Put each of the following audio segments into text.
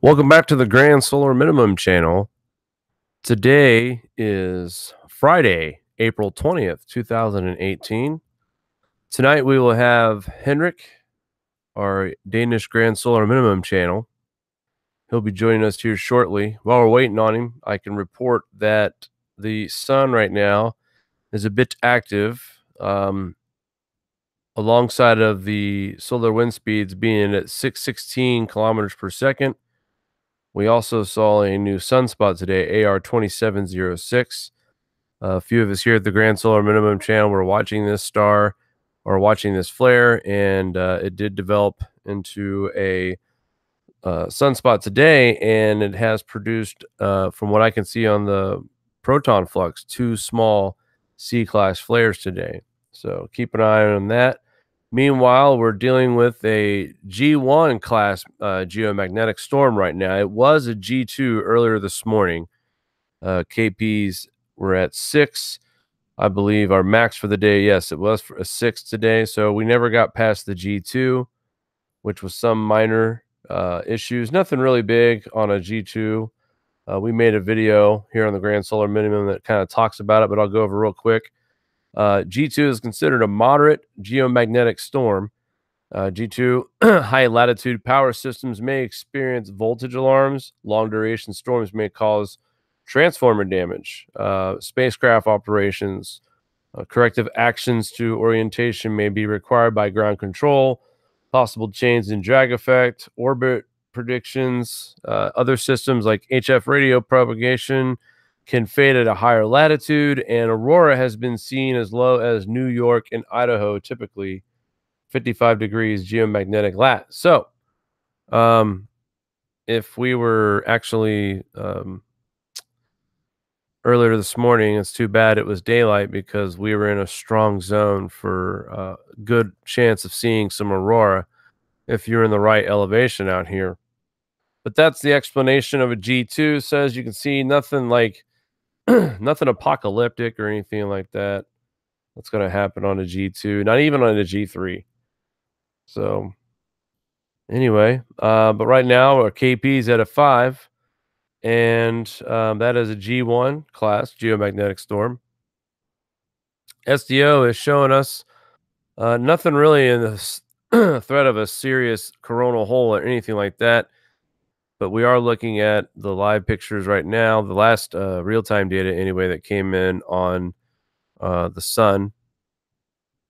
Welcome back to the Grand Solar Minimum channel. Today is Friday, April 20th, 2018. Tonight we will have Henrik, our Danish Grand Solar Minimum channel. He'll be joining us here shortly. While we're waiting on him, I can report that the sun right now is a bit active, alongside of the solar wind speeds being at 616 kilometers per second. We also saw a new sunspot today, AR 2706. A few of us here at the Grand Solar Minimum channel were watching this star or watching this flare, and it did develop into a sunspot today, and it has produced, from what I can see on the proton flux, 2 small C-class flares today. So keep an eye on that. Meanwhile, we're dealing with a G1 class geomagnetic storm right now. It was a G2 earlier this morning. KPs were at 6. I believe our max for the day, yes, it was for a 6 today. So we never got past the G2, which was some minor issues. Nothing really big on a G2. We made a video here on the Grand Solar Minimum that kind of talks about it, but I'll go over real quick. G2 is considered a moderate geomagnetic storm. G2 high latitude power systems may experience voltage alarms. Long duration storms may cause transformer damage. Spacecraft operations, corrective actions to orientation may be required by ground control. Possible change in drag effect, orbit predictions. Other systems like HF radio propagation can fade at a higher latitude, and aurora has been seen as low as New York and Idaho, typically 55 degrees geomagnetic lat. So if we were actually earlier this morning, it's too bad it was daylight, because we were in a strong zone for a good chance of seeing some aurora if you're in the right elevation out here. But that's the explanation of a G2. Says you can see nothing like nothing apocalyptic or anything like that that's going to happen on a G2, not even on a G3. So anyway, but right now our KP is at a 5, and that is a G1 class geomagnetic storm. SDO is showing us nothing really in the threat of a serious coronal hole or anything like that. But we are looking at the live pictures right now, the last real-time data anyway that came in on the sun,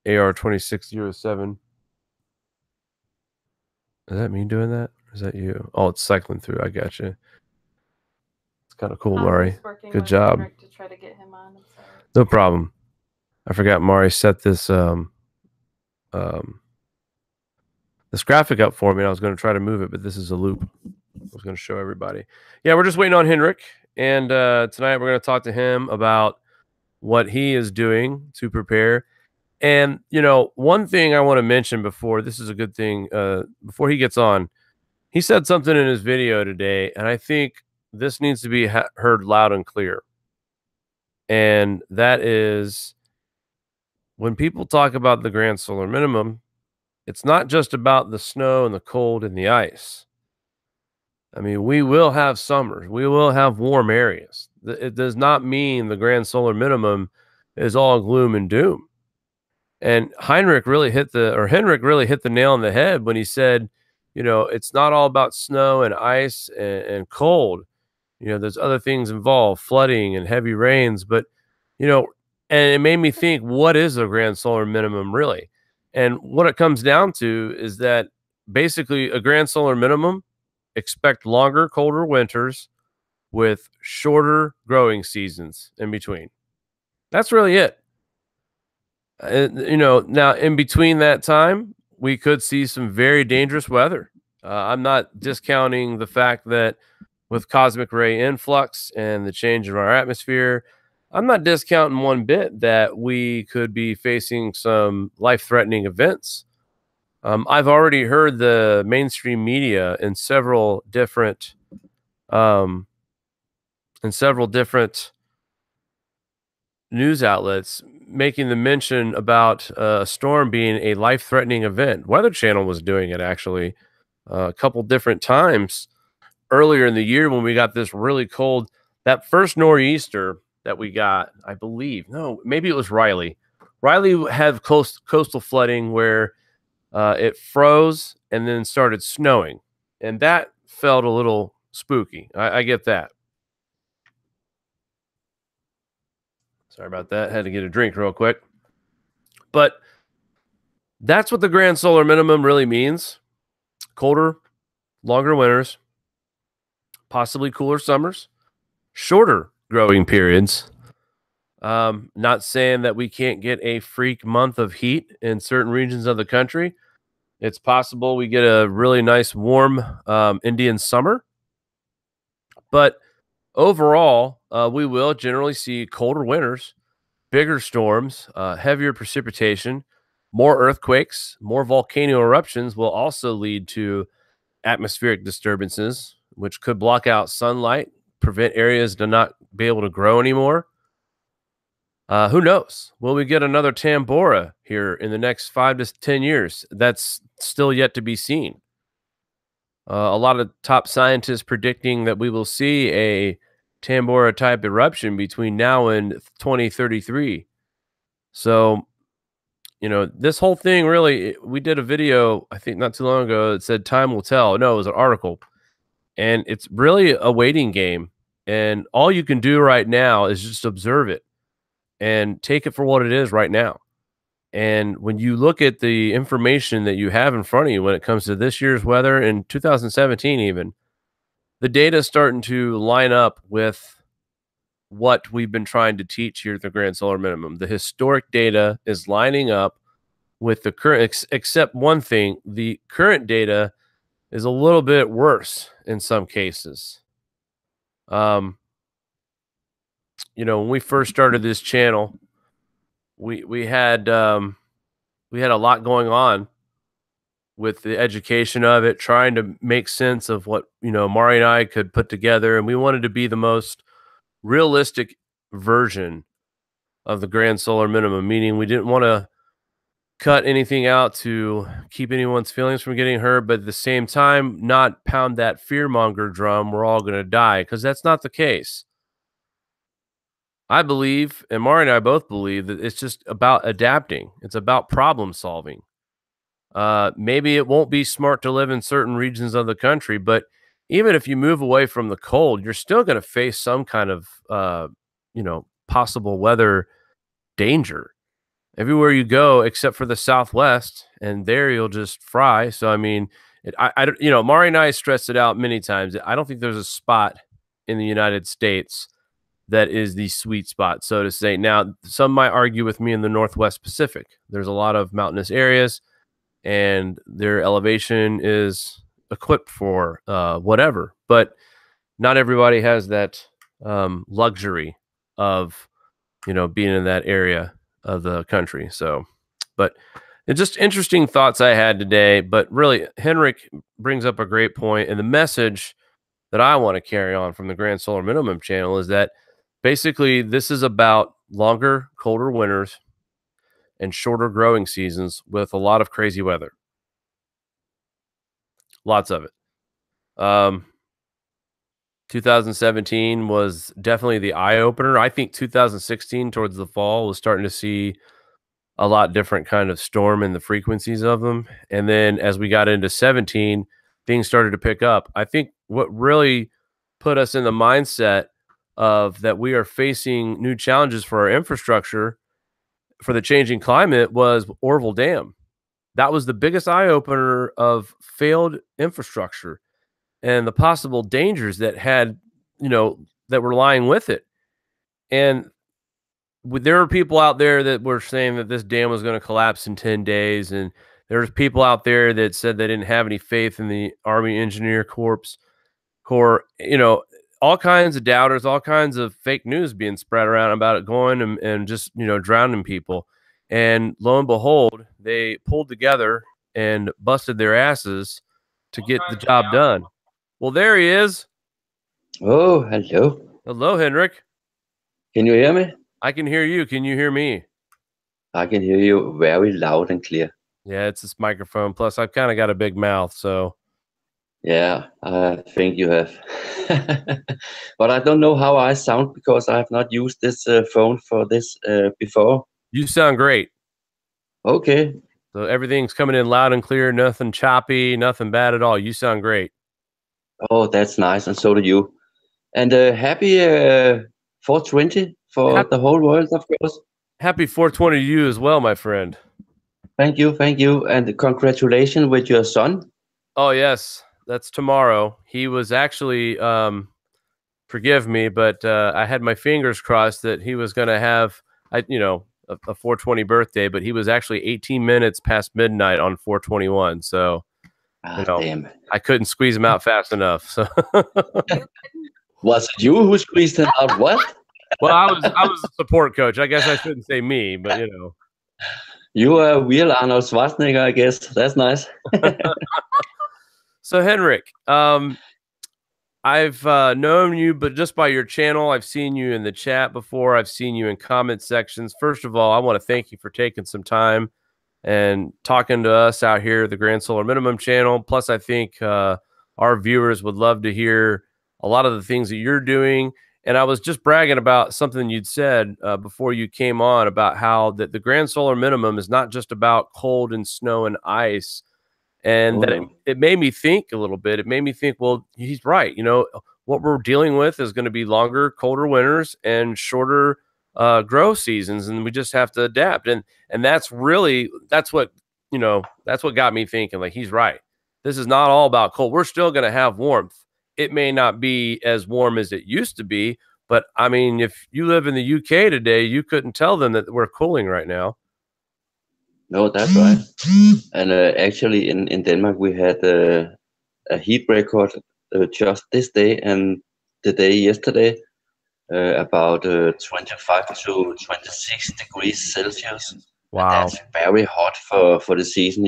AR 2607. Is that me doing that? Or is that you? Oh, it's cycling through. I got you. It's kind of cool, Mari. Good job. To try to get him on. No problem. I forgot Mari set this this graphic up for me, and I was going to try to move it, but this is a loop. I was going to show everybody. Yeah, we're just waiting on Henrik, and tonight we're going to talk to him about what he is doing to prepare. And, you know, one thing I want to mention before, this is a good thing, before he gets on, he said something in his video today, and I think this needs to be heard loud and clear. And that is, when people talk about the Grand Solar Minimum, it's not just about the snow and the cold and the ice. I mean, we will have summers. We will have warm areas. It does not mean the Grand Solar Minimum is all gloom and doom. And Henrik really hit the nail on the head when he said, you know, it's not all about snow and ice and cold. You know, there's other things involved, flooding and heavy rains. But, you know, and it made me think, what is a Grand Solar Minimum really? And what it comes down to is that basically a Grand Solar Minimum, expect longer, colder winters with shorter growing seasons in between. That's really it. You know, now in between that time, we could see some very dangerous weather. I'm not discounting the fact that with cosmic ray influx and the change in our atmosphere, I'm not discounting one bit that we could be facing some life-threatening events. I've already heard the mainstream media in several different news outlets making the mention about a storm being a life-threatening event. Weather Channel was doing it actually a couple different times earlier in the year when we got this really cold, that first nor'easter that we got, I believe, no, maybe it was Riley. Riley had coastal flooding where it froze and then started snowing. And that felt a little spooky. I get that. Sorry about that. Had to get a drink real quick. But that's what the grand solar minimum really means. Colder, longer winters, possibly cooler summers, shorter growing periods. Not saying that we can't get a freak month of heat in certain regions of the country. It's possible we get a really nice warm Indian summer. But overall, we will generally see colder winters, bigger storms, heavier precipitation, more earthquakes, more volcano eruptions will also lead to atmospheric disturbances, which could block out sunlight, prevent areas to not be able to grow anymore. Who knows? Will we get another Tambora here in the next 5 to 10 years? That's still yet to be seen. A lot of top scientists predicting that we will see a Tambora type eruption between now and 2033. So, this whole thing really, we did a video, I think not too long ago, that said time will tell. No, it was an article. And it's really a waiting game. And all you can do right now is just observe it and take it for what it is right now. And when you look at the information that you have in front of you when it comes to this year's weather in 2017, even the data is starting to line up with what we've been trying to teach here at the Grand Solar Minimum. The historic data is lining up with the current, except one thing, the current data is a little bit worse in some cases. When we first started this channel, we had a lot going on with the education of it, trying to make sense of what Mari and I could put together, and we wanted to be the most realistic version of the Grand Solar Minimum, meaning we didn't want to cut anything out to keep anyone's feelings from getting hurt, but at the same time not pound that fearmonger drum, we're all going to die, because that's not the case. I believe, and Mari and I both believe, that it's just about adapting. It's about problem solving. Maybe it won't be smart to live in certain regions of the country, but even if you move away from the cold, you're still going to face some kind of, possible weather danger everywhere you go, except for the Southwest, and there you'll just fry. So, I mean, Mari and I stressed it out many times. I don't think there's a spot in the United States that is the sweet spot, so to say. Now, some might argue with me in the Northwest Pacific. There's a lot of mountainous areas, and their elevation is equipped for whatever. But not everybody has that luxury of, being in that area of the country. So, but it's just interesting thoughts I had today. But really, Henrik brings up a great point, and the message that I want to carry on from the Grand Solar Minimum channel is that basically this is about longer, colder winters and shorter growing seasons with a lot of crazy weather. Lots of it. 2017 was definitely the eye opener. I think 2016 towards the fall was starting to see a lot different kind of storm in the frequencies of them. And then as we got into 17, things started to pick up. I think what really put us in the mindset of that we are facing new challenges for our infrastructure for the changing climate was Orville Dam. That was the biggest eye opener of failed infrastructure and the possible dangers that that were lying with it. And there were people out there that were saying that this dam was going to collapse in 10 days. And there's people out there that said they didn't have any faith in the Army Engineer Corps, all kinds of doubters, all kinds of fake news being spread around about it going and just, drowning people. And lo and behold, they pulled together and busted their asses to get the job done. Well, there he is. Oh, hello. Hello, Henrik. Can you hear me? I can hear you. Can you hear me? I can hear you very loud and clear. Yeah, it's this microphone. Plus, I've kind of got a big mouth, so. Yeah, I think you have. But I don't know how I sound because I have not used this phone for this before. You sound great. Okay. So everything's coming in loud and clear, nothing choppy, nothing bad at all. You sound great. Oh, that's nice, and so do you. And happy 420 for the whole world, of course. Happy 420 to you as well, my friend. Thank you, and congratulations with your son. Oh, yes. That's tomorrow. He was actually, forgive me, but I had my fingers crossed that he was going to have, a 420 birthday, but he was actually 18 minutes past midnight on 421. So, Damn. I couldn't squeeze him out fast enough. So, Was it you who squeezed him out? What? well, I was a support coach. I guess I shouldn't say me, but You are a real Arnold Schwarzenegger, I guess. That's nice. So, Henrik, I've known you, but just by your channel. I've seen you in the chat before. I've seen you in comment sections. First of all, I want to thank you for taking some time and talking to us out here at the Grand Solar Minimum channel. Plus, I think our viewers would love to hear a lot of the things that you're doing. And I was just bragging about something you'd said before you came on about how that the Grand Solar Minimum is not just about cold and snow and ice. And it made me think a little bit. It made me think, well, he's right. What we're dealing with is going to be longer, colder winters and shorter grow seasons, and we just have to adapt. And that's what got me thinking, like, he's right. This is not all about cold. We're still going to have warmth. It may not be as warm as it used to be, but I mean, if you live in the UK today, you couldn't tell them that we're cooling right now. No, that's right. And actually, in Denmark, we had a heat record just this day and the day yesterday, about 25 to 26 degrees Celsius. Wow. And that's very hot for the season,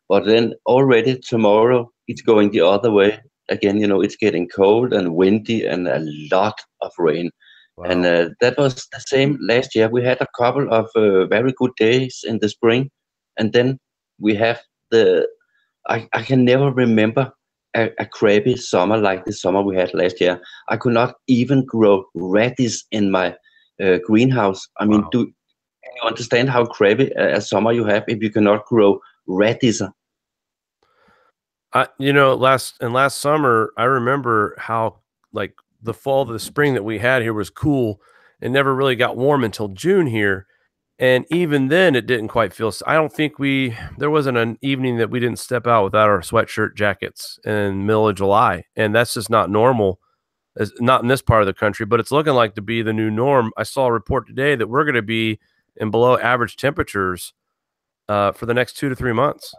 But then already tomorrow, it's going the other way. Again, it's getting cold and windy and a lot of rain. Wow. And that was the same last year. We had a couple of very good days in the spring. And then we have I can never remember a crappy summer like the summer we had last year. I could not even grow radish in my greenhouse. I mean, Wow. can you understand how crappy a summer you have if you cannot grow radish? Last summer, I remember how, like, the fall to the spring that we had here was cool and never really got warm until June here. And even then it didn't quite feel, I don't think there wasn't an evening that we didn't step out without our sweatshirt jackets in the middle of July. And that's just not normal, not in this part of the country, but it's looking like to be the new norm. I saw a report today that we're going to be in below average temperatures for the next 2 to 3 months.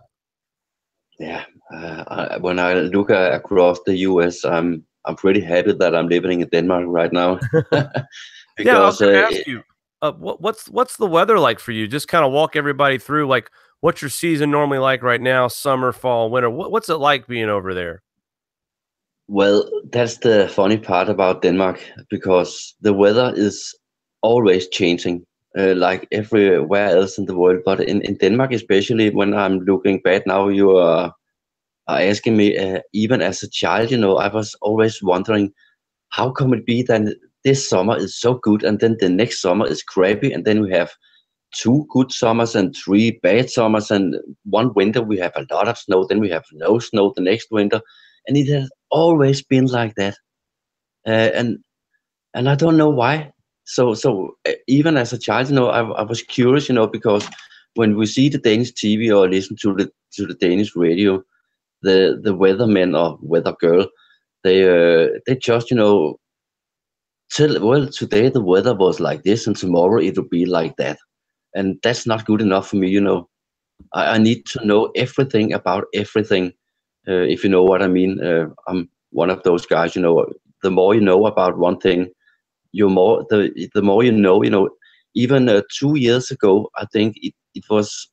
Yeah, when I look across the US, I'm pretty happy that I'm living in Denmark right now. Because, yeah, I was going to ask you, what's the weather like for you? Just kind of walk everybody through, like, what's your season normally like right now? Summer, fall, winter. What's it like being over there? Well, that's the funny part about Denmark, because the weather is always changing, like everywhere else in the world. But in Denmark, especially when I'm looking back now, you are asking me, even as a child, I was always wondering, how come it be that this summer is so good and then the next summer is crappy, and then we have 2 good summers and 3 bad summers, and one winter we have a lot of snow, then we have no snow the next winter, and it has always been like that. And I don't know why. So even as a child, I was curious, because when we see the Danish TV or listen to the Danish radio, the weathermen or weather girl, they just tell, well, today the weather was like this and tomorrow it'll be like that, and that's not good enough for me. I need to know everything about everything, if you know what I mean. I'm one of those guys, the more you know about one thing, the more you know. Even 2 years ago, I think it was,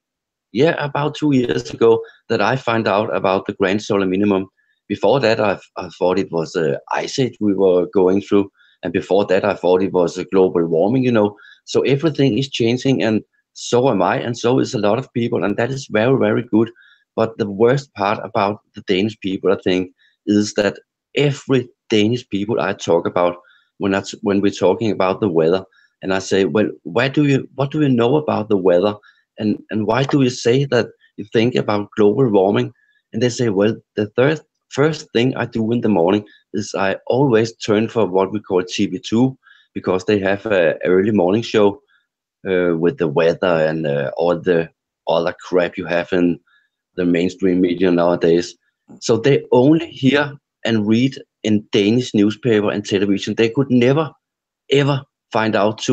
yeah, about 2 years ago, that I found out about the Grand Solar Minimum. Before that, I thought it was ice age we were going through, and before that, I thought it was global warming. So everything is changing, and so am I, and so is a lot of people, and that is very, very good. But the worst part about the Danish people, I think, is that every Danish people I talk about when we're talking about the weather, and I say, well, what do you know about the weather, and why do you say that you think about global warming? And they say, well, the first thing I do in the morning is I always turn for what we call TV2, because they have a early morning show with the weather and all the other crap you have in the mainstream media nowadays. So they only hear and read in Danish newspaper and television. They could never, ever find out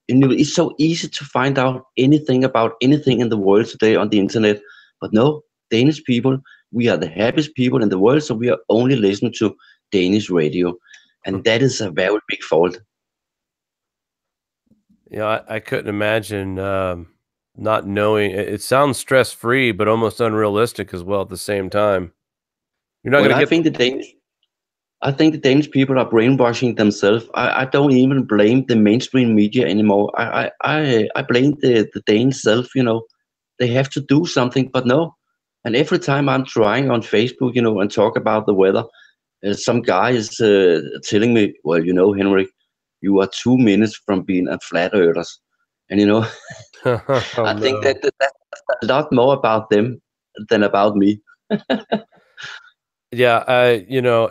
it's so easy to find out anything about anything in the world today on the internet. But no, Danish people, we are the happiest people in the world, so we are only listening to Danish radio. And that is a very big fault. Yeah, I couldn't imagine not knowing. It sounds stress-free, but almost unrealistic as well at the same time. You're not Well, going to get I think the Danish people are brainwashing themselves. I don't even blame the mainstream media anymore. I blame the Danes self, They have to do something, but no. And every time I'm trying on Facebook, and talk about the weather, some guy is telling me, well, Henrik, you are 2 minutes from being a flat earther. And, oh, I think no. that's a lot more about them than about me. Yeah,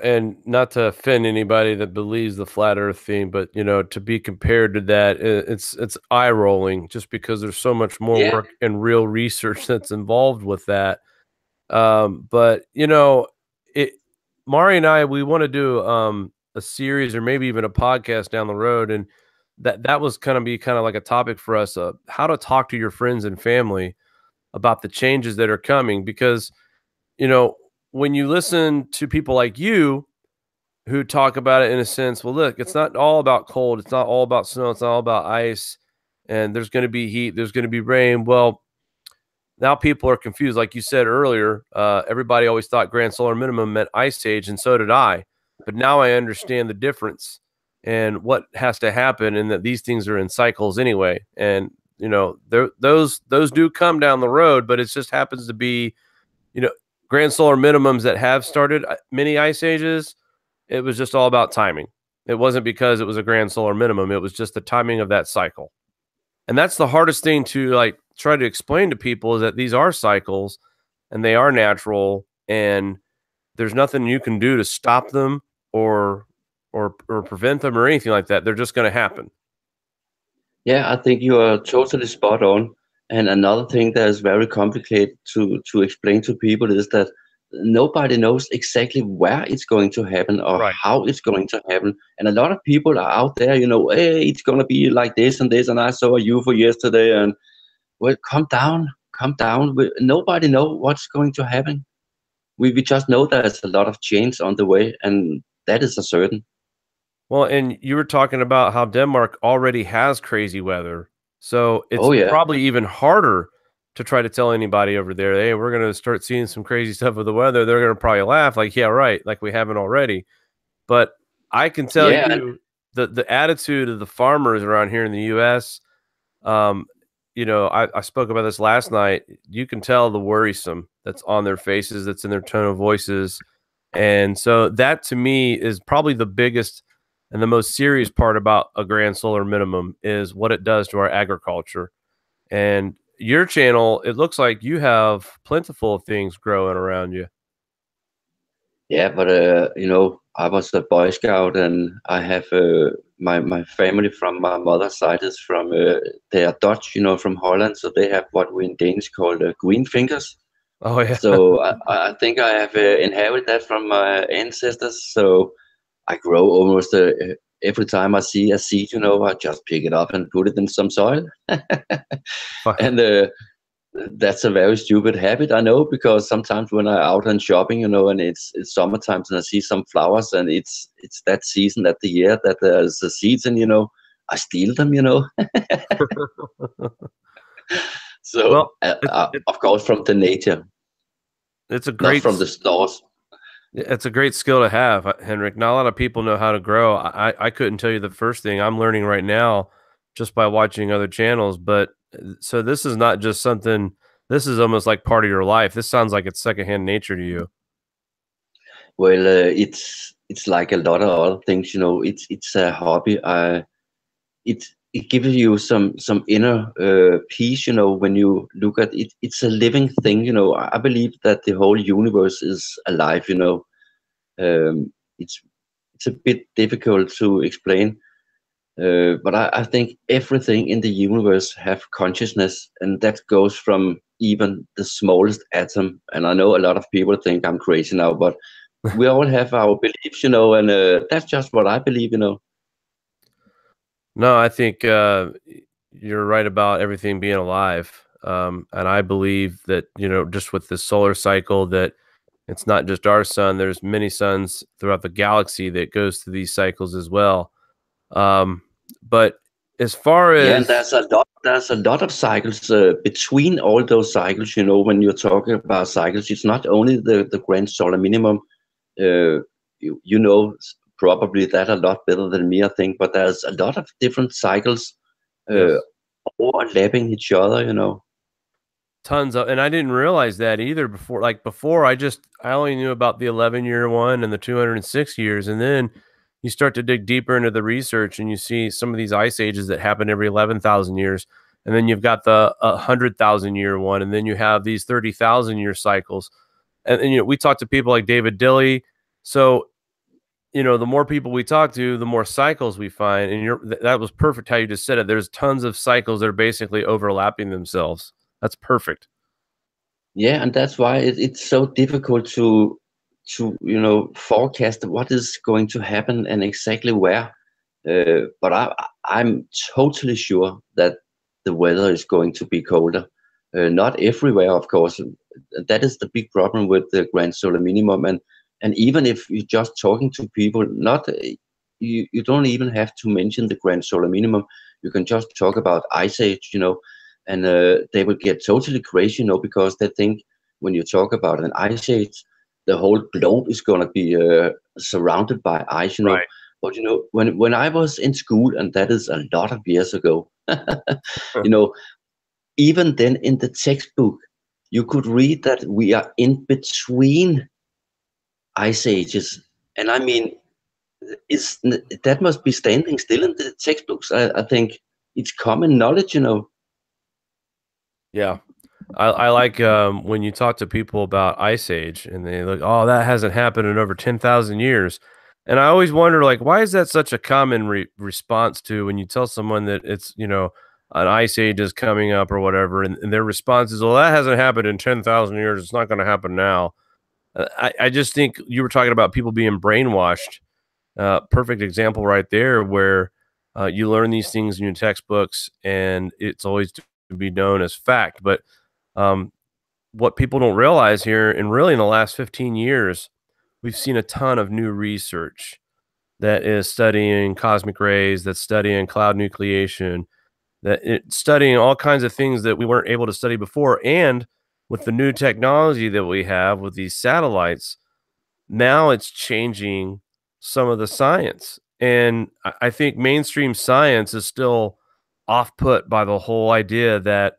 and not to offend anybody that believes the flat earth thing, but to be compared to that, it's eye rolling just because there's so much more Yeah. work and real research that's involved with that. But it Mari and I, we want to do a series or maybe even a podcast down the road, and that was kind of like a topic for us, how to talk to your friends and family about the changes that are coming, because when you listen to people like you who talk about it in a sense, well, look, it's not all about cold, it's not all about snow, it's not all about ice, and there's going to be heat, there's going to be rain. Well, now people are confused. Like you said earlier, everybody always thought grand solar minimum meant ice age, and so did I. But now I understand the difference and what has to happen, and that these things are in cycles anyway. And those do come down the road, but it just happens to be grand solar minimums that have started many ice ages. It was just all about timing. It wasn't because it was a grand solar minimum. It was just the timing of that cycle. And that's the hardest thing to try to explain to people, is that these are cycles and they are natural, and there's nothing you can do to stop them or prevent them or anything like that. They're just going to happen. Yeah, I think you are totally spot on. And another thing that is very complicated to explain to people is that nobody knows exactly where it's going to happen or Right. how it's going to happen. And a lot of people are out there, hey, it's going to be like this and this, and I saw a UFO yesterday, and well, calm down, calm down. Nobody know what's going to happen. We just know there's a lot of change on the way, and that is a certain. Well, and you were talking about how Denmark already has crazy weather. So it's Oh yeah. probably even harder to try to tell anybody over there, hey, we're going to start seeing some crazy stuff with the weather. They're going to probably laugh like, yeah, right, like we haven't already. But I can tell Yeah. you the attitude of the farmers around here in the U.S., I spoke about this last night. You can tell the worrisome that's on their faces, that's in their tone of voices. And so that to me is probably the biggest and the most serious part about a grand solar minimum, is what it does to our agriculture. And your channel, it looks like you have plentiful of things growing around you. Yeah, but I was a Boy Scout, and I have my family from my mother's side is from they are Dutch, from Holland, so they have what we in Danish call green fingers. Oh yeah. So I think I have inherited that from my ancestors. So I grow almost every time I see a seed, I just pick it up and put it in some soil. And that's a very stupid habit, I know, because sometimes when I'm out and shopping, and it's summertime, and I see some flowers, and it's that season at the year that there's the seeds, and I steal them, So Well, of course from the nature, it's a not great from the stores. It's a great skill to have, Henrik. Not a lot of people know how to grow. I couldn't tell you the first thing. I'm learning right now just by watching other channels. But so this is not just something, this is almost like part of your life. This sounds like it's secondhand nature to you. Well, it's like a lot of other things, you know. It's a hobby. It gives you some inner peace, you know, when you look at it. It's a living thing, you know. I believe that the whole universe is alive, you know. Um, it's a bit difficult to explain, but I think everything in the universe have consciousness, and that goes from even the smallest atom. And I know a lot of people think I'm crazy now, but we all have our beliefs, you know, and that's just what I believe, you know. No, I think you're right about everything being alive. And I believe that, just with the solar cycle, that it's not just our sun. There's many suns throughout the galaxy that goes through these cycles as well. Um, but as far Yeah, and as there's a lot of cycles between all those cycles. You know, when you're talking about cycles, it's not only the grand solar minimum. You know probably that a lot better than me, I think. But there's a lot of different cycles uh, yes, overlapping each other. You know. tons of, and I didn't realize that either before. Like before, I only knew about the 11-year one and the 206 years, and then you start to dig deeper into the research, and you see some of these ice ages that happen every 11,000 years, and then you've got the 100,000 year one, and then you have these 30,000 year cycles, and we talk to people like David Dilley, so the more people we talk to, the more cycles we find, and that was perfect how you just said it. There's tons of cycles that are basically overlapping themselves. That's perfect. Yeah, and that's why it's so difficult to forecast what is going to happen and exactly where. But I'm totally sure that the weather is going to be colder. Not everywhere, of course. That is the big problem with the grand solar minimum. And even if you're just talking to people, not you don't even have to mention the grand solar minimum. You can just talk about ice age, you know, and they will get totally crazy, you know, because they think when you talk about an ice age, the whole globe is going to be surrounded by ice, you know. Right. But you know, when I was in school, and that is a lot of years ago, you know, even then in the textbook, you could read that we are in between ice ages, and I mean, that must be standing still in the textbooks. I think it's common knowledge, you know. Yeah. I like when you talk to people about Ice Age and they look, oh, that hasn't happened in over 10,000 years. And I always wonder, like, why is that such a common response to when you tell someone that it's, an ice age is coming up or whatever, and their response is, well, that hasn't happened in 10,000 years. It's not going to happen now. I just think you were talking about people being brainwashed. Perfect example right there where you learn these things in your textbooks and it's always to be known as fact. But um, what people don't realize here, and really in the last 15 years, we've seen a ton of new research that is studying cosmic rays, that's studying cloud nucleation, that it's studying all kinds of things that we weren't able to study before. And with the new technology that we have with these satellites, now it's changing some of the science. And I think mainstream science is still off put by the whole idea that,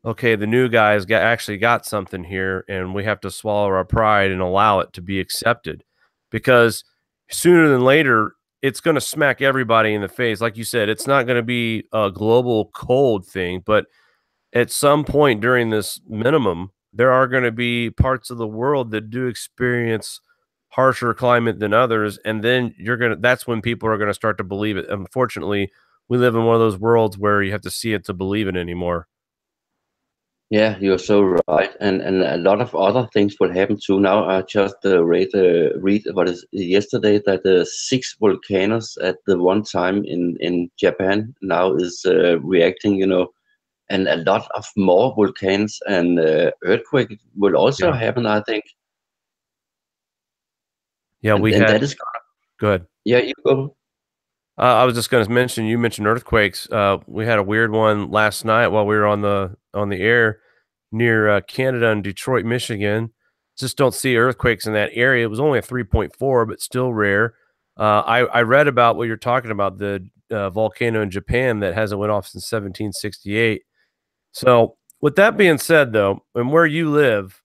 okay, the new guys actually got something here, and we have to swallow our pride and allow it to be accepted, because sooner than later, it's going to smack everybody in the face. Like you said, it's not going to be a global cold thing, but at some point during this minimum, there are going to be parts of the world that do experience harsher climate than others. And then that's when people are going to start to believe it. Unfortunately, we live in one of those worlds where you have to see it to believe it anymore. Yeah, you're so right, and a lot of other things will happen too. Now I just read what is yesterday that 6 volcanoes at the one time in Japan now is reacting, you know, and a lot of more volcanoes and earthquake will also Yeah. happen, I think, Yeah. and that is Good. yeah. You go. I was just going to mention, you mentioned earthquakes. We had a weird one last night while we were on the air near Canada and Detroit, Michigan. Just don't see earthquakes in that area. It was only a 3.4, but still rare. I read about what you're talking about, the volcano in Japan that hasn't went off since 1768. So with that being said, though, and where you live,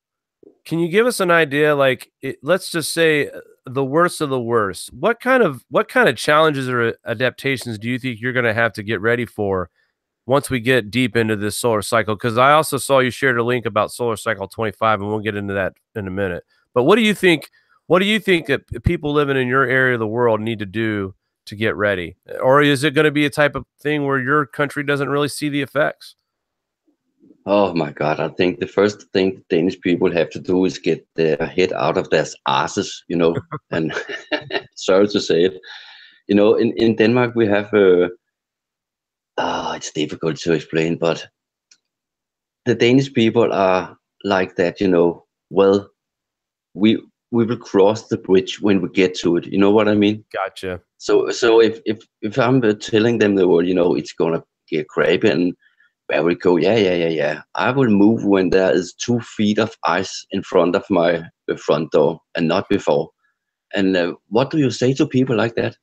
can you give us an idea, like, let's just say the worst of the worst? What kind of challenges or adaptations do you think you're going to have to get ready for once we get deep into this solar cycle? Because I also saw you shared a link about solar cycle 25, and we'll get into that in a minute. But what do you think? What do you think that people living in your area of the world need to do to get ready? Or is it going to be a type of thing where your country doesn't really see the effects? Oh my God, I think the first thing Danish people have to do is get their head out of their asses, and sorry to say it. In Denmark we have, it's difficult to explain, but the Danish people are like that, well, we will cross the bridge when we get to it. You know what I mean? Gotcha. So if I'm telling them the word, it's gonna get crappy, and where we go, yeah. I will move when there is 2 feet of ice in front of my front door, and not before. And what do you say to people like that?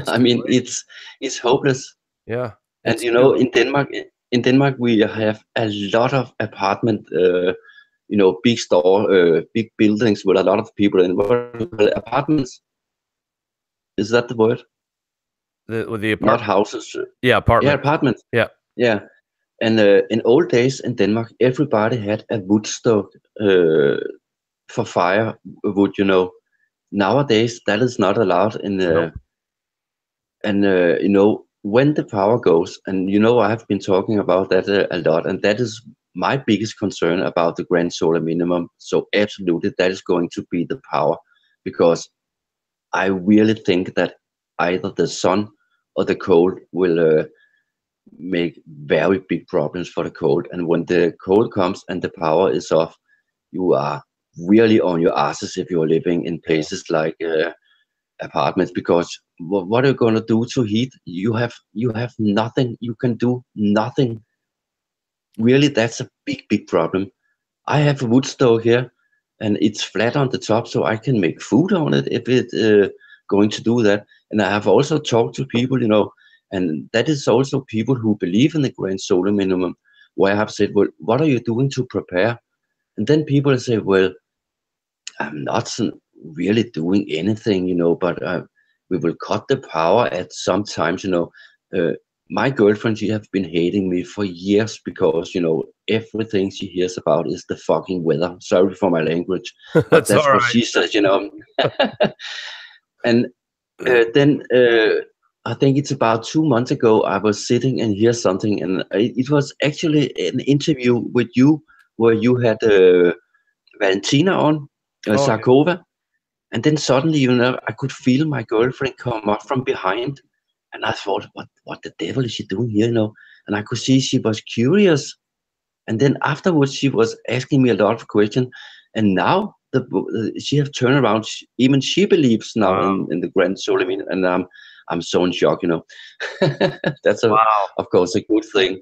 I mean, it's hopeless. Yeah. And in Denmark we have a lot of apartment, big buildings with a lot of people in. What do you call it? Apartments? Is that the word? With the Not apartment. houses. Yeah, apartment. Yeah, apartments. Yeah. Yeah. And in old days in Denmark, everybody had a wood stove for firewood. Nowadays that is not allowed in Nope. and when the power goes, and I have been talking about that a lot, and that is my biggest concern about the grand solar minimum. So absolutely that is going to be the power, because I really think that either the sun or the cold will make very big problems for the cold. And when the cold comes and the power is off, you are really on your asses if you're living in places like apartments, because what are you going to do to heat? You have nothing. You can do nothing. Really, that's a big problem. I have a wood stove here, and it's flat on the top, so I can make food on it if it's going to do that. And I have also talked to people, and that is also people who believe in the grand solar minimum, where I have said, well, what are you doing to prepare? And then people say, well, I'm not really doing anything, but we will cut the power at some times. My girlfriend, she have been hating me for years because, everything she hears about is the fucking weather. Sorry for my language, but That's that's all what right. she says, And then I think it's about 2 months ago, I was sitting and hear something, and it was actually an interview with you where you had Valentina on, Oh, Sarkova. And then suddenly, I could feel my girlfriend come up from behind, and I thought, what the devil is she doing here, And I could see she was curious. And then afterwards, she was asking me a lot of questions. And now she have turned around. Even she believes now wow. in the grand solar minimum, and I'm so in shock, That's Wow. of course a good thing,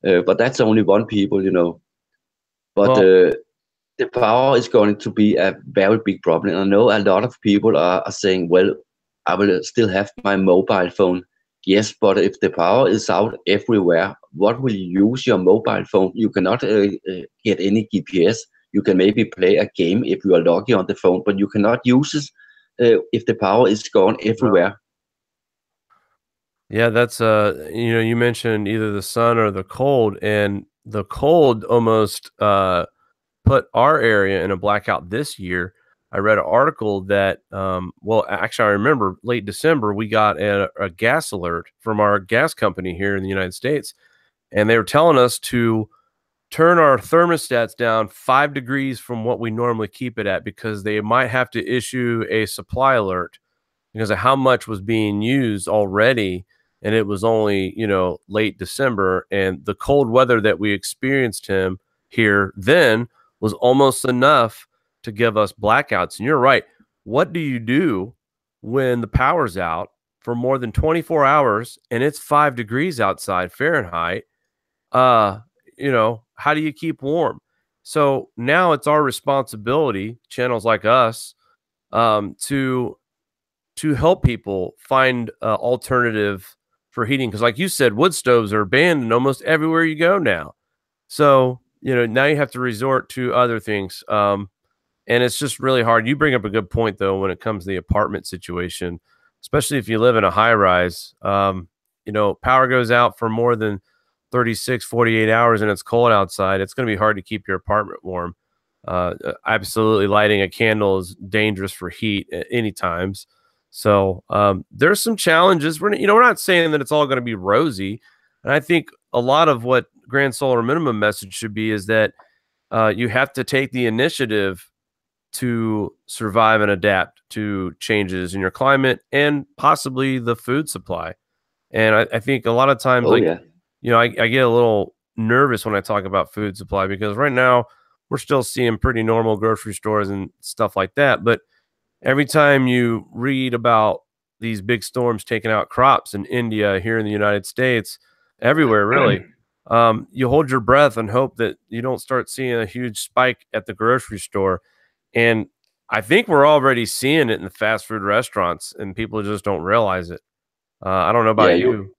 but that's only one people, But Well, the power is going to be a very big problem. I know a lot of people are saying, well, I will still have my mobile phone. Yes, but if the power is out everywhere, what will you use your mobile phone? You cannot get any GPS. You can maybe play a game if you are lucky on the phone, but you cannot use it if the power is gone everywhere. yeah, that's you mentioned either the sun or the cold, and the cold almost put our area in a blackout this year. I read an article that well, actually I remember late December we got a gas alert from our gas company here in the United States, and they were telling us to turn our thermostats down 5 degrees from what we normally keep it at, because they might have to issue a supply alert because of how much was being used already. And it was only, late December, and the cold weather that we experienced here then was almost enough to give us blackouts. And you're right. What do you do when the power's out for more than 24 hours and it's 5 degrees outside Fahrenheit? How do you keep warm? So now it's our responsibility, channels like us, to help people find alternative for heating, because like you said, wood stoves are banned in almost everywhere you go now. So you know, now you have to resort to other things. And it's just really hard. You bring up a good point, though, when it comes to the apartment situation, especially if you live in a high rise. You know, power goes out for more than 36, 48 hours and it's cold outside. It's going to be hard to keep your apartment warm. Absolutely, lighting a candle is dangerous for heat at any times. So there's some challenges. We're not saying that it's all going to be rosy. And I think a lot of what Grand Solar Minimum message should be is that you have to take the initiative to survive and adapt to changes in your climate and possibly the food supply. And I think a lot of times, Oh like, yeah. I get a little nervous when I talk about food supply because right now we're still seeing pretty normal grocery stores and stuff like that. But every time you read about these big storms taking out crops in India, here in the United States, everywhere really, you hold your breath and hope that you don't start seeing a huge spike at the grocery store. And I think we're already seeing it in the fast food restaurants, and people just don't realize it. I don't know Yeah, about you.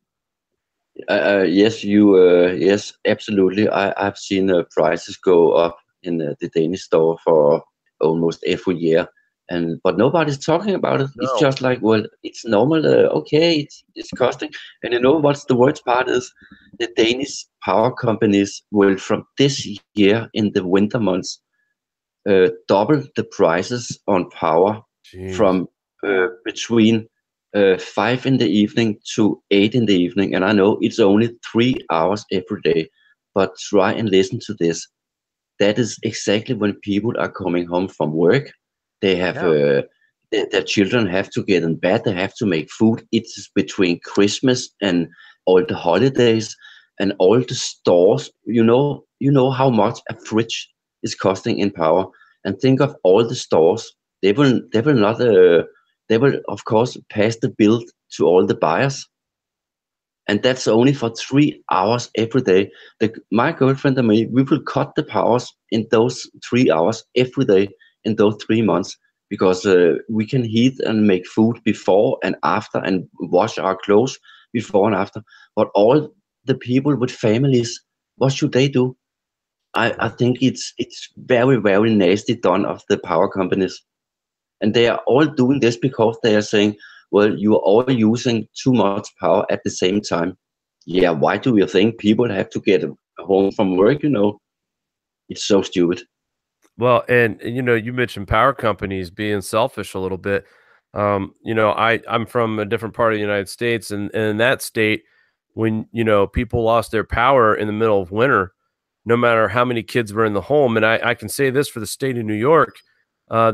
yes, absolutely. I've seen prices go up in the Danish store for almost every year, but nobody's talking about it. It's No. just like, well, it's normal. Okay, it's costing. And you know what's the worst part is? The Danish power companies will from this year in the winter months double the prices on power Jeez. from between 5 in the evening to 8 in the evening. And I know it's only 3 hours every day, but try and listen to this. That is exactly when people are coming home from work. They have Yeah. their children have to get in bed. They have to make food. It's between Christmas and all the holidays and all the stores. You know how much a fridge is costing in power. And think of all the stores. They will not. They will of course pass the bill to all the buyers, and that's only for 3 hours every day. My girlfriend and me, we will cut the powers in those 3 hours every day in those 3 months because we can heat and make food before and after and wash our clothes before and after. But all the people with families, what should they do? I think it's very, very nasty done of the power companies. And they are all doing this because they are saying, well, you are all using too much power at the same time. Yeah, why do you think people have to get home from work? It's so stupid. Well, and you mentioned power companies being selfish a little bit. I'm from a different part of the United States, and in that state, when people lost their power in the middle of winter, no matter how many kids were in the home, and I can say this for the state of New York,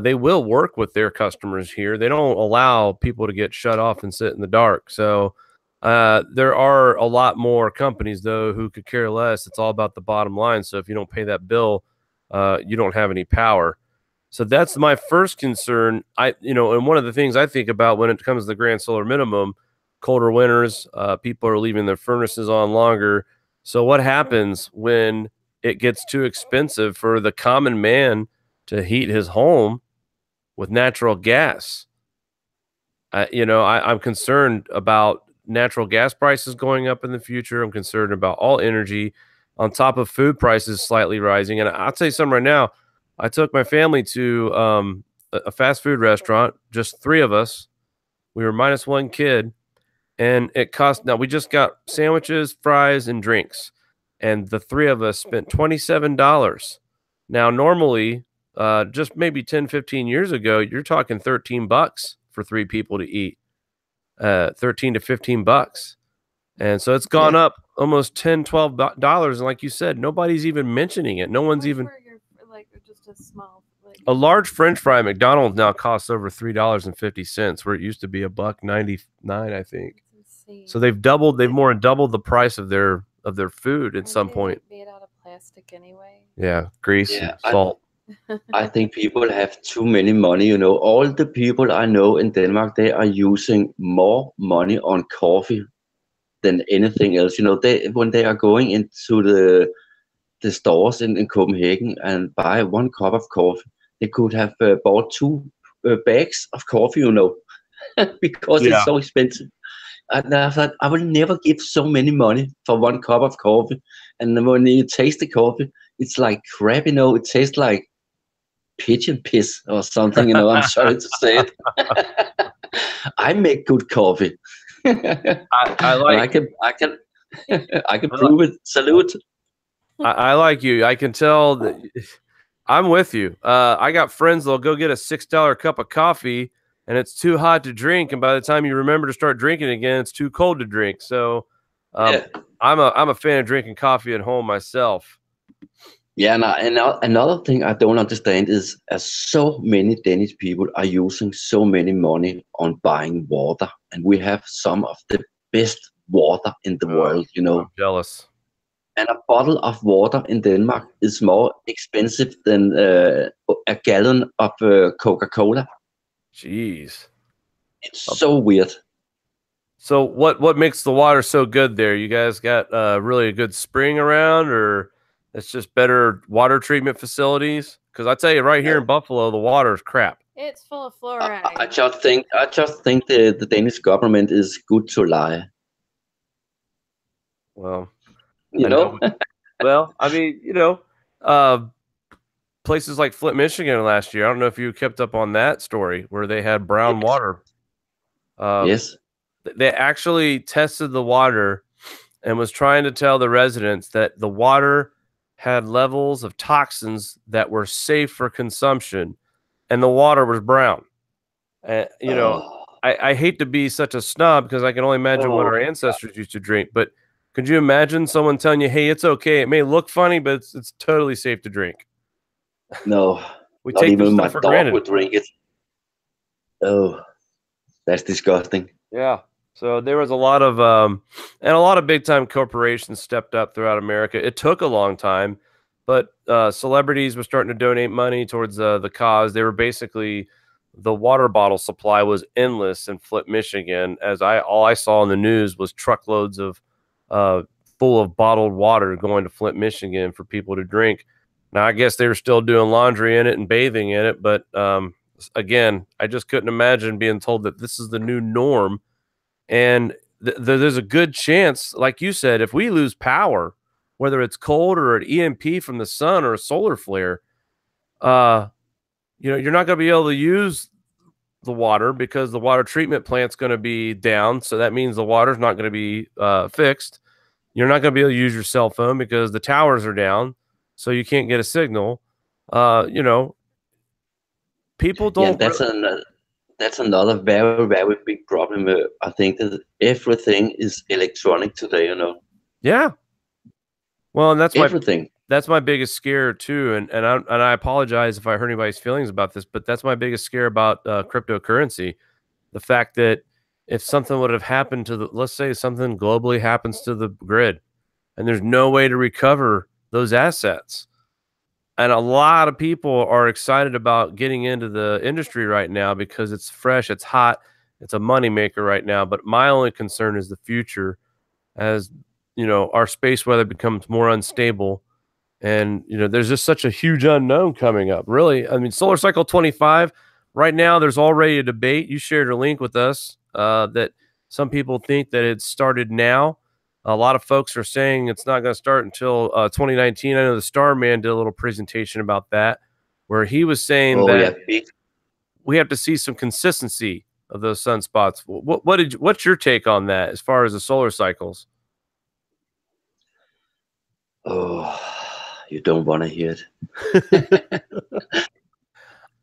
they will work with their customers here. They don't allow people to get shut off and sit in the dark. So there are a lot more companies though who could care less. It's all about the bottom line. So if you don't pay that bill, you don't have any power. So that's my first concern. And one of the things I think about when it comes to the grand solar minimum, colder winters, people are leaving their furnaces on longer. So what happens when it gets too expensive for the common man to heat his home with natural gas? I'm concerned about natural gas prices going up in the future. I'm concerned about all energy on top of food prices slightly rising. And I'll tell you something right now. I took my family to a fast food restaurant, just three of us. We were minus one kid, and it cost. Now we just got sandwiches, fries, and drinks, and the three of us spent $27. Now, normally, just maybe 10, 15 years ago, you're talking $13 for three people to eat. 13 to 15 bucks. And so it's gone Yeah, up almost 10, $12. And like you said, nobody's even mentioning it. No one's even like just a small a large French fry at McDonald's now costs over $3.50, where it used to be $1.99, I think. So they've more than doubled the price of their food at some point. Made out of plastic anyway. Yeah, grease and yeah. salt. I think people have too many money. All the people I know in Denmark, they are using more money on coffee than anything else. When they are going into the stores in Copenhagen and buy one cup of coffee, they could have bought two bags of coffee, because it's Yeah. so expensive. And I thought, I will never give so many money for one cup of coffee. And then when you taste the coffee, it's like crap, you know. It tastes like pigeon piss or something, you know. I'm sorry to say it. I make good coffee. I And like I can prove it. Salute. I like you. I can tell that I'm with you. I got friends that'll go get a $6 cup of coffee and it's too hot to drink, and by the time you remember to start drinking again, it's too cold to drink. So Yeah. I'm a fan of drinking coffee at home myself. Yeah, and another thing I don't understand is so many Danish people are using so many money on buying water, and we have some of the best water in the world, you know. I'm jealous. And a bottle of water in Denmark is more expensive than a gallon of Coca-Cola. Jeez. It's so weird. So what makes the water so good there? You guys got really a good spring around, or it's just better water treatment facilities? Because I tell you, right here in Buffalo, the water is crap. It's full of fluoride. I just think the Danish government is good to lie. Well, You know? Well, I mean, places like Flint, Michigan last year. I don't know if you kept up on that story where they had brown water. Yes. They actually tested the water and was trying to tell the residents that the water had levels of toxins that were safe for consumption, and the water was brown. I hate to be such a snob because I can only imagine what our ancestors used to drink, but could you imagine someone telling you, hey, it's okay, it may look funny, but it's totally safe to drink? No, we not take even my for dog granted. would drink it. Oh, that's disgusting. Yeah. So there was a lot of and a lot of big time corporations stepped up throughout America. It took a long time, but celebrities were starting to donate money towards the cause. They were basically, the water bottle supply was endless in Flint, Michigan. All I saw in the news was truckloads of full of bottled water going to Flint, Michigan for people to drink. Now I guess they were still doing laundry in it and bathing in it, but again, I just couldn't imagine being told that this is the new norm. And there's a good chance, like you said, if we lose power, whether it's cold or an EMP from the sun or a solar flare, you're not going to be able to use the water because the water treatment plant's going to be down. So that means the water's not going to be fixed. You're not going to be able to use your cell phone because the towers are down, so you can't get a signal. People don't. Yeah, that's another very, very big problem. I think that everything is electronic today, you know. Yeah. Well, and that's everything. That's my biggest scare too. And I apologize if I hurt anybody's feelings about this, but that's my biggest scare about cryptocurrency. The fact that if something would have happened to let's say something globally happens to the grid and there's no way to recover those assets. And a lot of people are excited about getting into the industry right now because it's fresh, it's hot, it's a moneymaker right now. But my only concern is the future, as our space weather becomes more unstable, and there's just such a huge unknown coming up. Really, I mean, solar cycle 25 right now. There's already a debate. You shared a link with us that some people think that it started now. A lot of folks are saying it's not going to start until 2019. I know the Starman did a little presentation about that, where he was saying that we have to see some consistency of those sunspots. What's your take on that as far as the solar cycles? Oh, you don't want to hear it.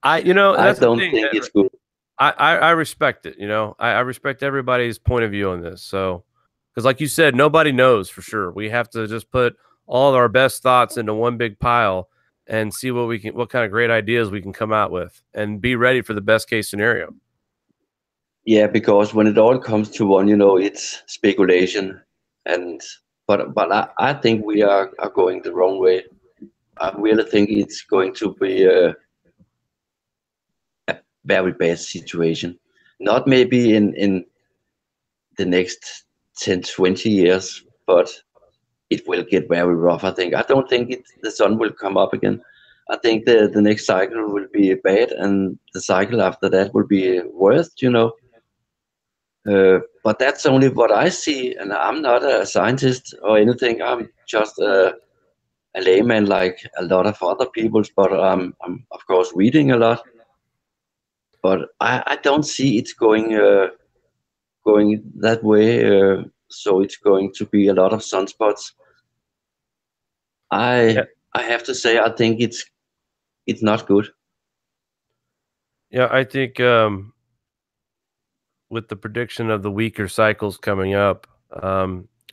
I don't think it's good. I respect it. I respect everybody's point of view on this. So, because like you said, nobody knows for sure. We have to just put all of our best thoughts into one big pile and see what kind of great ideas we can come out with, and be ready for the best case scenario. Yeah, because when it all comes to one, it's speculation, but I think we are going the wrong way. I really think it's going to be a very bad situation. Not maybe in the next 10, 20 years, but it will get very rough, I think. I don't think the sun will come up again. I think the next cycle will be bad, and the cycle after that will be worse, But that's only what I see, and I'm not a scientist or anything. I'm just a a layman like a lot of other people, but I'm of course reading a lot. But I don't see it's going that way. So it's going to be a lot of sunspots. Yeah. I have to say I think it's not good. Yeah, I think with the prediction of the weaker cycles coming up,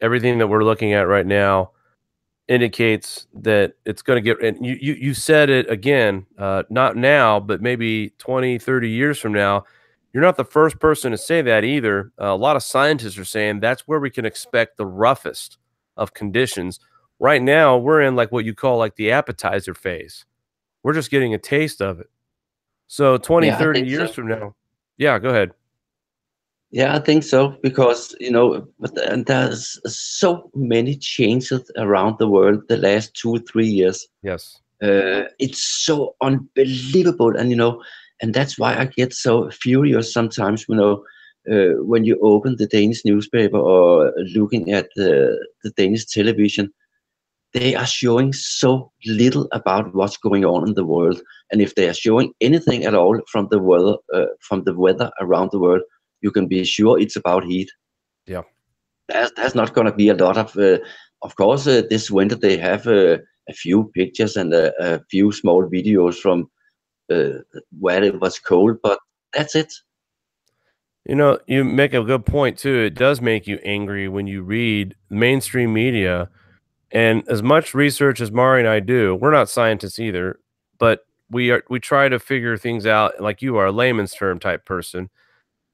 everything that we're looking at right now indicates that it's going to get, and you said it again, not now, but maybe 20, 30 years from now. You're not the first person to say that either. A lot of scientists are saying that's where we can expect the roughest of conditions. Right now, we're in like what you call like the appetizer phase. We're just getting a taste of it. So 20, Yeah, I 30 think years so. from now. Yeah, go ahead. Yeah, I think so, because and there's so many changes around the world the last 2 3 years. Yes. It's so unbelievable, and that's why I get so furious sometimes. When you open the Danish newspaper or looking at the Danish television, they are showing so little about what's going on in the world. And if they are showing anything at all from the weather around the world, you can be sure it's about heat. Yeah. There's not going to be a lot of course, this winter they have a few pictures and a few small videos from where it was cold, but that's it. You know, you make a good point too. It does make you angry when you read mainstream media. And as much research as Mari and I do, we're not scientists either, but we try to figure things out like you are, a layman's term type person.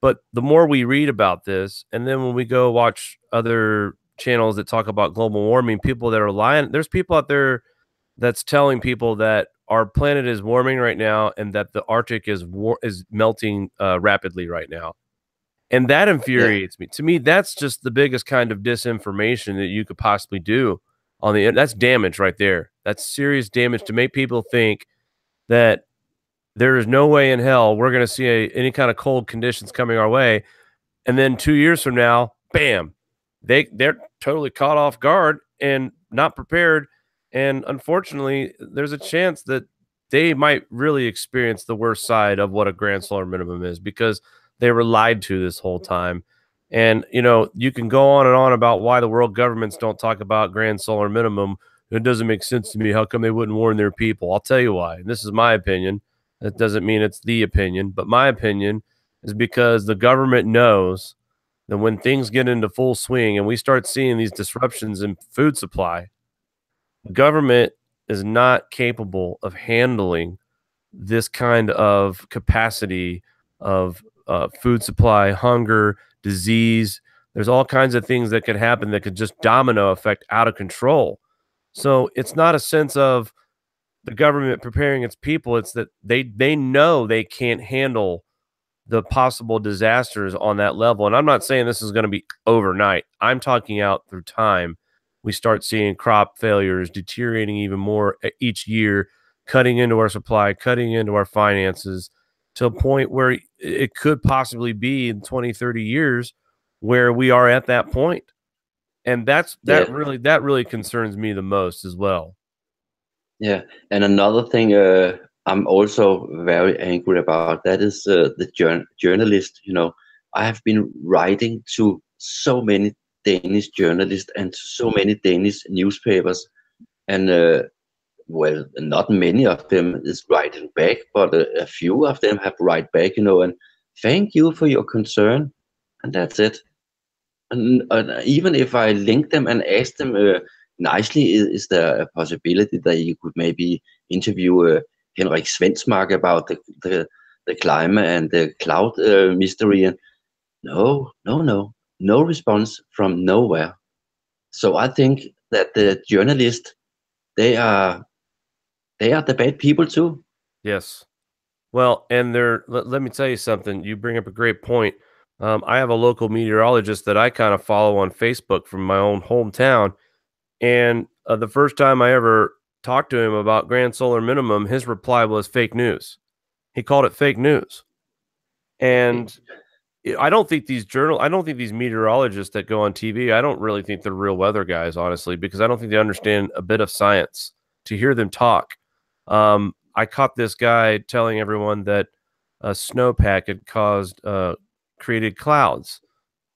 But the more we read about this, and then when we go watch other channels that talk about global warming, people that are lying, there's people out there that's telling people that our planet is warming right now and that the Arctic is melting rapidly right now. And that Yeah, infuriates me. To me, that's just the biggest kind of disinformation that you could possibly do on the that's damage right there. That's serious damage to make people think that there is no way in hell we're going to see any kind of cold conditions coming our way. And then 2 years from now, bam, they're totally caught off guard and not prepared. And unfortunately, there's a chance that they might really experience the worst side of what a grand solar minimum is, because they were lied to this whole time. And you can go on and on about why the world governments don't talk about grand solar minimum. It doesn't make sense to me. How come they wouldn't warn their people? I'll tell you why. And this is my opinion. That doesn't mean it's the opinion, but my opinion is because the government knows that when things get into full swing and we start seeing these disruptions in food supply, the government is not capable of handling this kind of capacity of food supply, hunger, disease. There's all kinds of things that could happen that could just domino effect out of control. So it's not a sense of the government preparing its people. It's that they know they can't handle the possible disasters on that level. And I'm not saying this is going to be overnight. I'm talking out through time. We start seeing crop failures deteriorating even more each year, cutting into our supply, cutting into our finances, to a point where it could possibly be in 20, 30 years where we are at that point. And yeah, that really concerns me the most as well. yeah. And another thing I'm also very angry about, that is the journalist. I have been writing to so many Danish journalists and so many Danish newspapers, and well, not many of them is writing back, but a few of them have write back, and thank you for your concern, and that's it. And even if I link them and ask them nicely, is there a possibility that you could maybe interview Henrik Svensmark about the climate and the cloud mystery? And no response from nowhere. So I think that the journalists, they are the bad people too. Yes. Well, and let me tell you something. You bring up a great point. I have a local meteorologist that I kind of follow on Facebook from my own hometown. And the first time I ever talked to him about grand solar minimum, his reply was fake news. He called it fake news. Okay. And I don't think these meteorologists that go on TV, I don't really think they're real weather guys, honestly, because I don't think they understand a bit of science. to hear them talk. I caught this guy telling everyone that a snowpack had created clouds.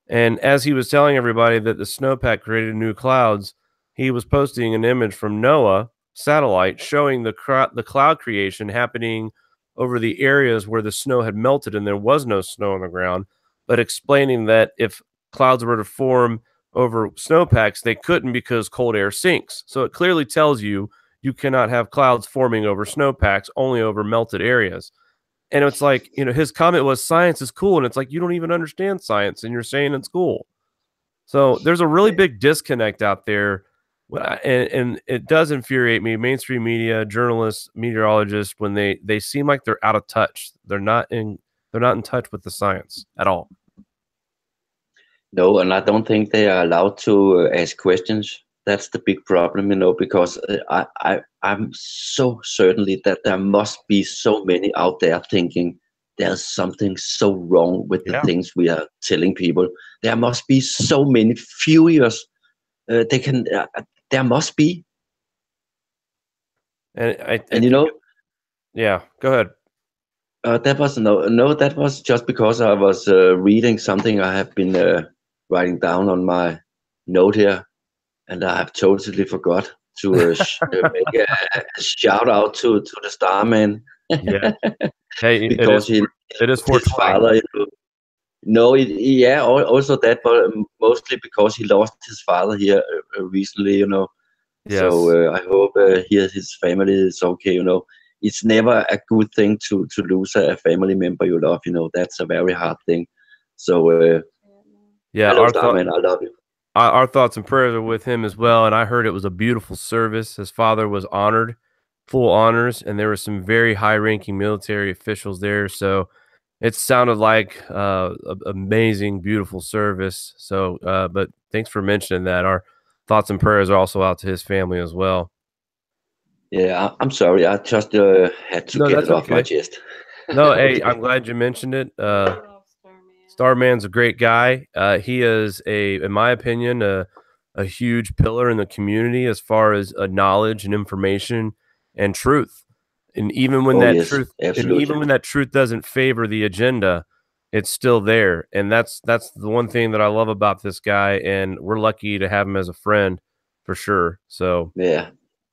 And as he was telling everybody that the snowpack created new clouds, he was posting an image from NOAA satellite showing the cloud creation happening over the areas where the snow had melted and there was no snow on the ground, but explaining that if clouds were to form over snowpacks, they couldn't because cold air sinks. So it clearly tells you you cannot have clouds forming over snowpacks, only over melted areas. And it's like, you know, his comment was science is cool. And it's like, you don't even understand science and you're saying it's cool. So there's a really big disconnect out there. And it does infuriate me. Mainstream media, journalists, meteorologists, when they seem like they're out of touch. They're not in touch with the science at all. No, and I don't think they are allowed to ask questions. That's the big problem, you know, because I'm so certainly that there must be so many out there thinking there's something so wrong with the things we are telling people. There must be so many furious. There must be. And you know, yeah, go ahead. That was that was just because I was reading something I have been writing down on my note here, and I have totally forgot to make a shout out to the Starman. Yeah. Hey, because it is for his father. Also that, but mostly because he lost his father here recently. You know. Yes. So I hope his family is okay. You know, it's never a good thing to lose a family member you love. You know, that's a very hard thing. So hello, Starman, I love you. Our thoughts and prayers are with him as well. And I heard it was a beautiful service. His father was honored, full honors, and there were some very high-ranking military officials there. So it sounded like an amazing, beautiful service. So, but thanks for mentioning that. Our thoughts and prayers are also out to his family as well. Yeah, I'm sorry. I just had to get it off my chest. No, hey, I'm glad you mentioned it. Starman's a great guy. He is in my opinion, a huge pillar in the community as far as knowledge and information and truth. And even when that truth doesn't favor the agenda, it's still there. And that's the one thing that I love about this guy. And we're lucky to have him as a friend for sure. So yeah,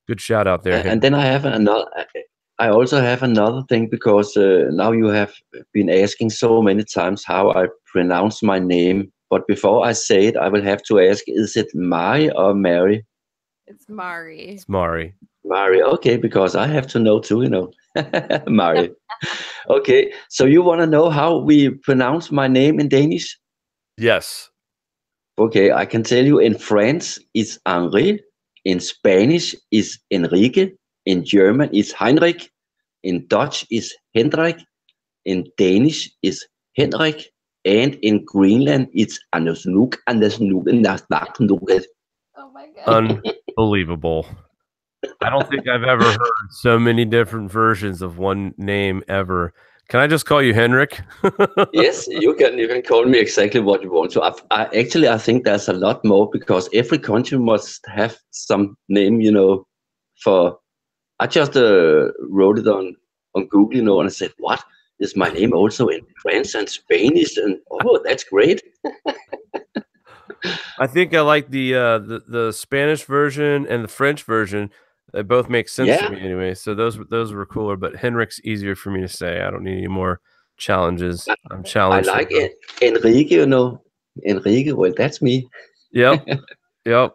good shout out there. And then I also have another thing, because now you have been asking so many times how I pronounce my name. But before I say it, I will have to ask, is it Mari or Mary? It's Mari. It's Mari. Mari, okay, because I have to know too, you know. Mari. Okay, so you want to know how we pronounce my name in Danish? Yes. Okay, I can tell you in France, it's Henri. In Spanish, it's Enrique. In German, it's Henrik. In Dutch, it's Henrik. In Danish, it's Henrik. And in Greenland, it's Anders Nuk. Oh my God. Unbelievable. I don't think I've ever heard so many different versions of one name ever. Can I just call you Henrik? Yes, you can call me exactly what you want to. I think there's a lot more, because every country must have some name, you know. I just wrote it on Google, you know, and I said, what? Is my name also in French and Spanish? And oh, that's great. I think I like the Spanish version and the French version. They both make sense to me anyway. So those were cooler, but Henrik's easier for me to say. I don't need any more challenges. I'm challenged. I like it. Enrique, you know. Enrique, well, that's me. Yep. Yep.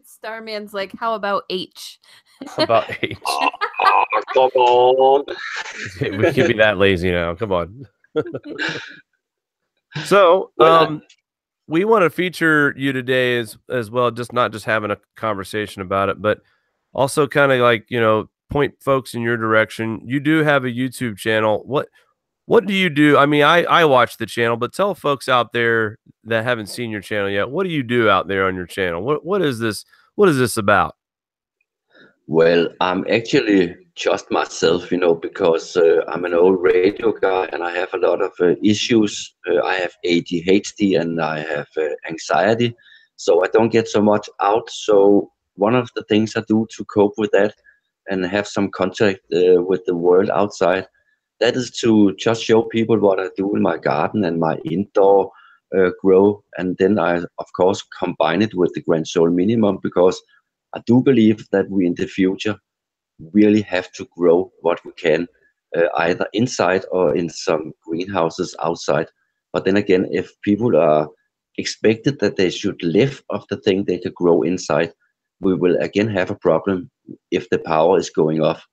Starman's like, how about H? How about H? Oh, come on. We can be that lazy now. Come on. So, we want to feature you today as well, just not just having a conversation about it, but also kind of like, you know, point folks in your direction. You do have a YouTube channel. What do you do? I mean, I watch the channel, but tell folks out there that haven't seen your channel yet, what do you do out there on your channel? What is this? What is this about? Well, I'm actually just myself, you know, because I'm an old radio guy and I have a lot of issues. I have ADHD and I have anxiety, so I don't get so much out. So one of the things I do to cope with that and have some contact with the world outside. That is to just show people what I do in my garden and my indoor grow. And then I, of course, combine it with the Grand Soul Minimum, because I do believe that we in the future really have to grow what we can, either inside or in some greenhouses outside. But then again, if people are expected that they should live off the thing they could grow inside, we will again have a problem if the power is going off.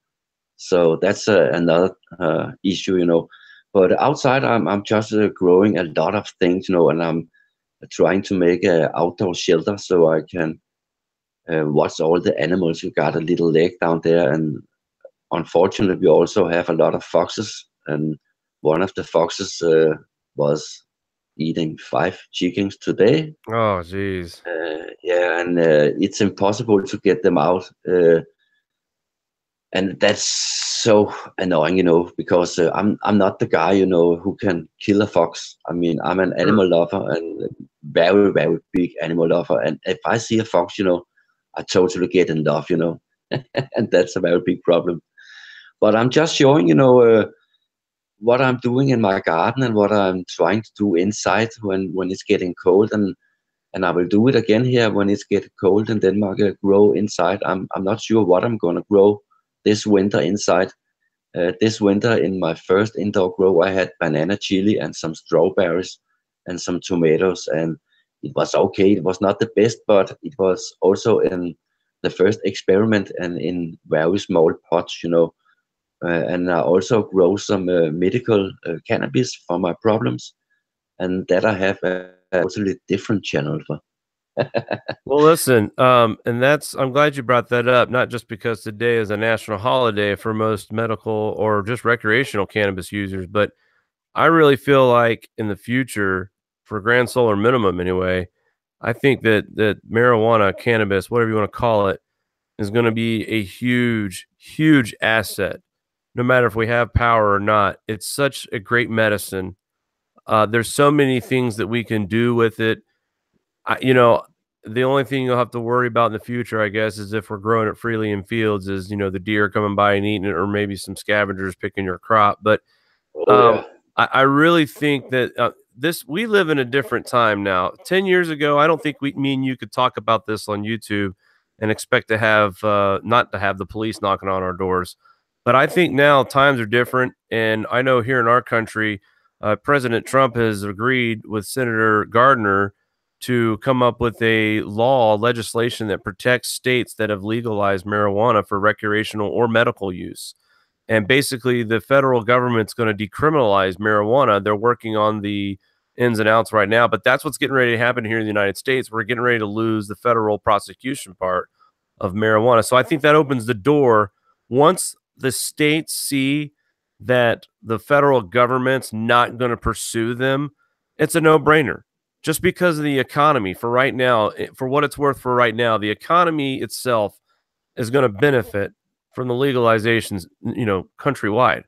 So that's another issue, you know. But outside, I'm just growing a lot of things, you know, and I'm trying to make an outdoor shelter so I can watch all the animals. You got a little lake down there, and unfortunately, we also have a lot of foxes, and one of the foxes was eating 5 chickens today. Oh, geez. Yeah, and it's impossible to get them out. And that's so annoying, you know, because I'm not the guy, you know, who can kill a fox. I mean, I'm an animal lover, and very, very big animal lover. And if I see a fox, you know, I totally get in love, you know, and that's a very big problem. But I'm just showing, you know, what I'm doing in my garden and what I'm trying to do inside when it's getting cold, and I will do it again here when it's getting cold in Denmark. Grow inside. I'm not sure what I'm gonna grow this winter inside. This winter in my first indoor grow, I had banana chili and some strawberries and some tomatoes, and it was okay. It was not the best, but it was also in the first experiment and in very small pots, you know. And I also grow some medical cannabis for my problems, and that I have a totally different channel for. Well, listen, and that's, I'm glad you brought that up, not just because today is a national holiday for most medical or just recreational cannabis users, but I really feel like in the future, for Grand Solar Minimum anyway, I think that marijuana, cannabis, whatever you want to call it, is going to be a huge, huge asset, no matter if we have power or not. It's such a great medicine. There's so many things that we can do with it. You know, the only thing you'll have to worry about in the future, I guess, is if we're growing it freely in fields, is, you know, the deer coming by and eating it, or maybe some scavengers picking your crop. But I really think that we live in a different time now. 10 years ago, I don't think me and you could talk about this on YouTube and expect to have not to have the police knocking on our doors. But I think now times are different, and I know here in our country, President Trump has agreed with Senator Gardner to come up with a legislation that protects states that have legalized marijuana for recreational or medical use. And basically, the federal government's going to decriminalize marijuana. They're working on the ins and outs right now, but that's what's getting ready to happen here in the United States. We're getting ready to lose the federal prosecution part of marijuana. So I think that opens the door. Once the states see that the federal government's not going to pursue them, it's a no-brainer. Just because of the economy for right now, for what it's worth for right now, the economy itself is going to benefit from the legalizations, you know, countrywide.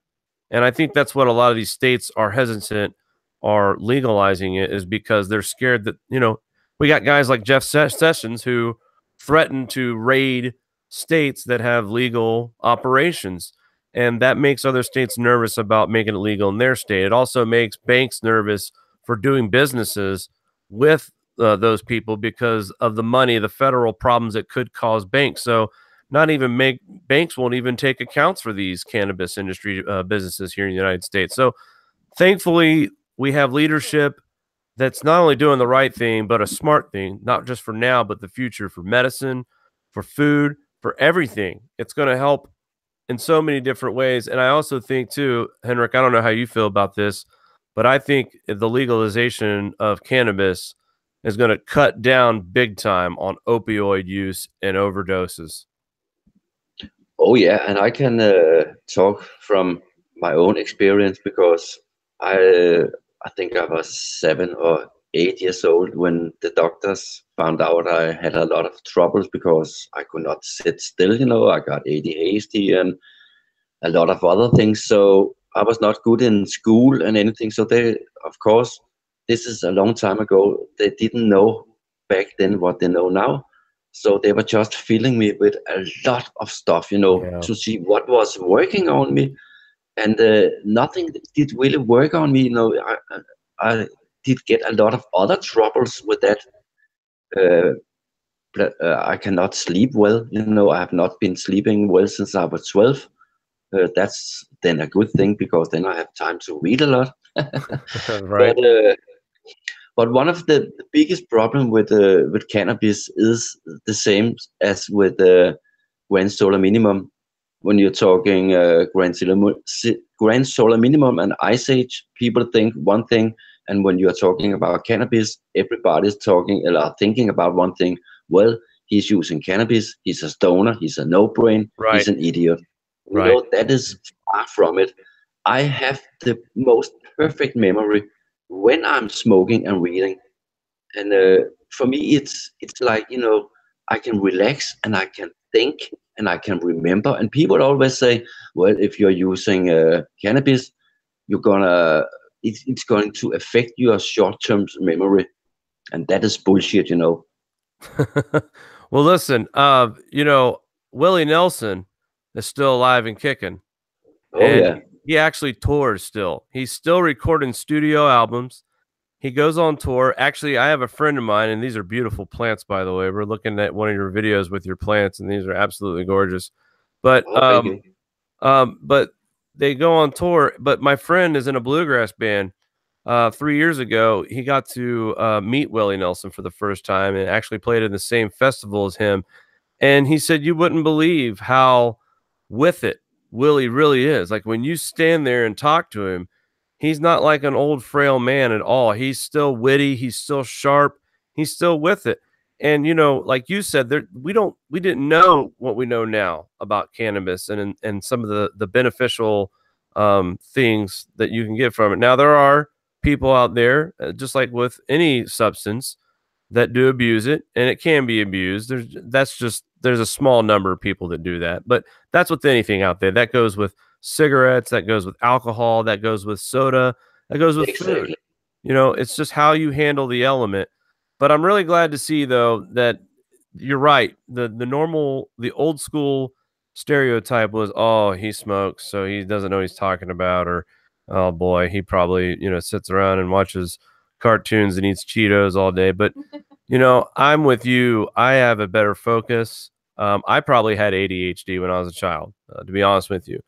And I think that's what a lot of these states are hesitant are legalizing it, is because they're scared that, you know, we got guys like Jeff Sessions who threaten to raid states that have legal operations. And that makes other states nervous about making it legal in their state. It also makes banks nervous for doing businesses with those people because of the money, the federal problems it could cause banks. So banks won't even take accounts for these cannabis industry businesses here in the United States. So thankfully, we have leadership that's not only doing the right thing, but a smart thing, not just for now, but the future, for medicine, for food, for everything. It's going to help in so many different ways. And I also think too, Henrik, I don't know how you feel about this, but I think the legalization of cannabis is going to cut down big time on opioid use and overdoses. Oh yeah, and I can talk from my own experience, because I think I was 7 or 8 years old when the doctors found out I had a lot of troubles because I could not sit still. You know, I got ADHD and a lot of other things. So I was not good in school and anything. So they, of course, this is a long time ago. They didn't know back then what they know now. So they were just filling me with a lot of stuff, you know, Yeah. to see what was working on me. And nothing did really work on me. You know, I did get a lot of other troubles with that. I cannot sleep well. You know, I have not been sleeping well since I was 12. That's then a good thing because then I have time to read a lot. Right. But one of the biggest problem with cannabis is the same as with grand solar minimum. When you're talking grand solar minimum and ice age, people think one thing, and when you're talking about cannabis, everybody's talking a lot, thinking about one thing. Well, he's using cannabis. He's a stoner. He's a no-brain. He's Right. an idiot. You Right. know, that is far from it. I have the most perfect memory when I'm smoking and reading. And for me, it's like, you know, I can relax and I can think and I can remember. And people always say, well, if you're using cannabis, you're gonna it's going to affect your short-term memory, and that is bullshit, you know. Well, listen, you know, Willie Nelson is still alive and kicking, Oh and yeah, he actually tours still. He's still recording studio albums. He goes on tour. Actually, I have a friend of mine, and these are beautiful plants, by the way. We're looking at one of your videos with your plants, and these are absolutely gorgeous. But oh thank you. but they go on tour. But my friend is in a bluegrass band. 3 years ago, he got to meet Willie Nelson for the first time and actually played in the same festival as him. And he said, you wouldn't believe how with it Willie really is. Like when you stand there and talk to him, he's not like an old frail man at all. He's still witty. He's still sharp. He's still with it. And, you know, like you said, we didn't know what we know now about cannabis and some of the beneficial things that you can get from it. Now, there are people out there, just like with any substance, that do abuse it, and it can be abused. There's a small number of people that do that, but that's with anything out there. That goes with cigarettes, that goes with alcohol, that goes with soda, that goes with food. Exactly. You know, it's just how you handle the element. But I'm really glad to see though that you're right. The old school stereotype was, oh, he smokes, so he doesn't know what he's talking about, or oh boy, he probably, you know, sits around and watches cartoons and eats Cheetos all day. But you know, I'm with you. I have a better focus. I probably had ADHD when I was a child, to be honest with you,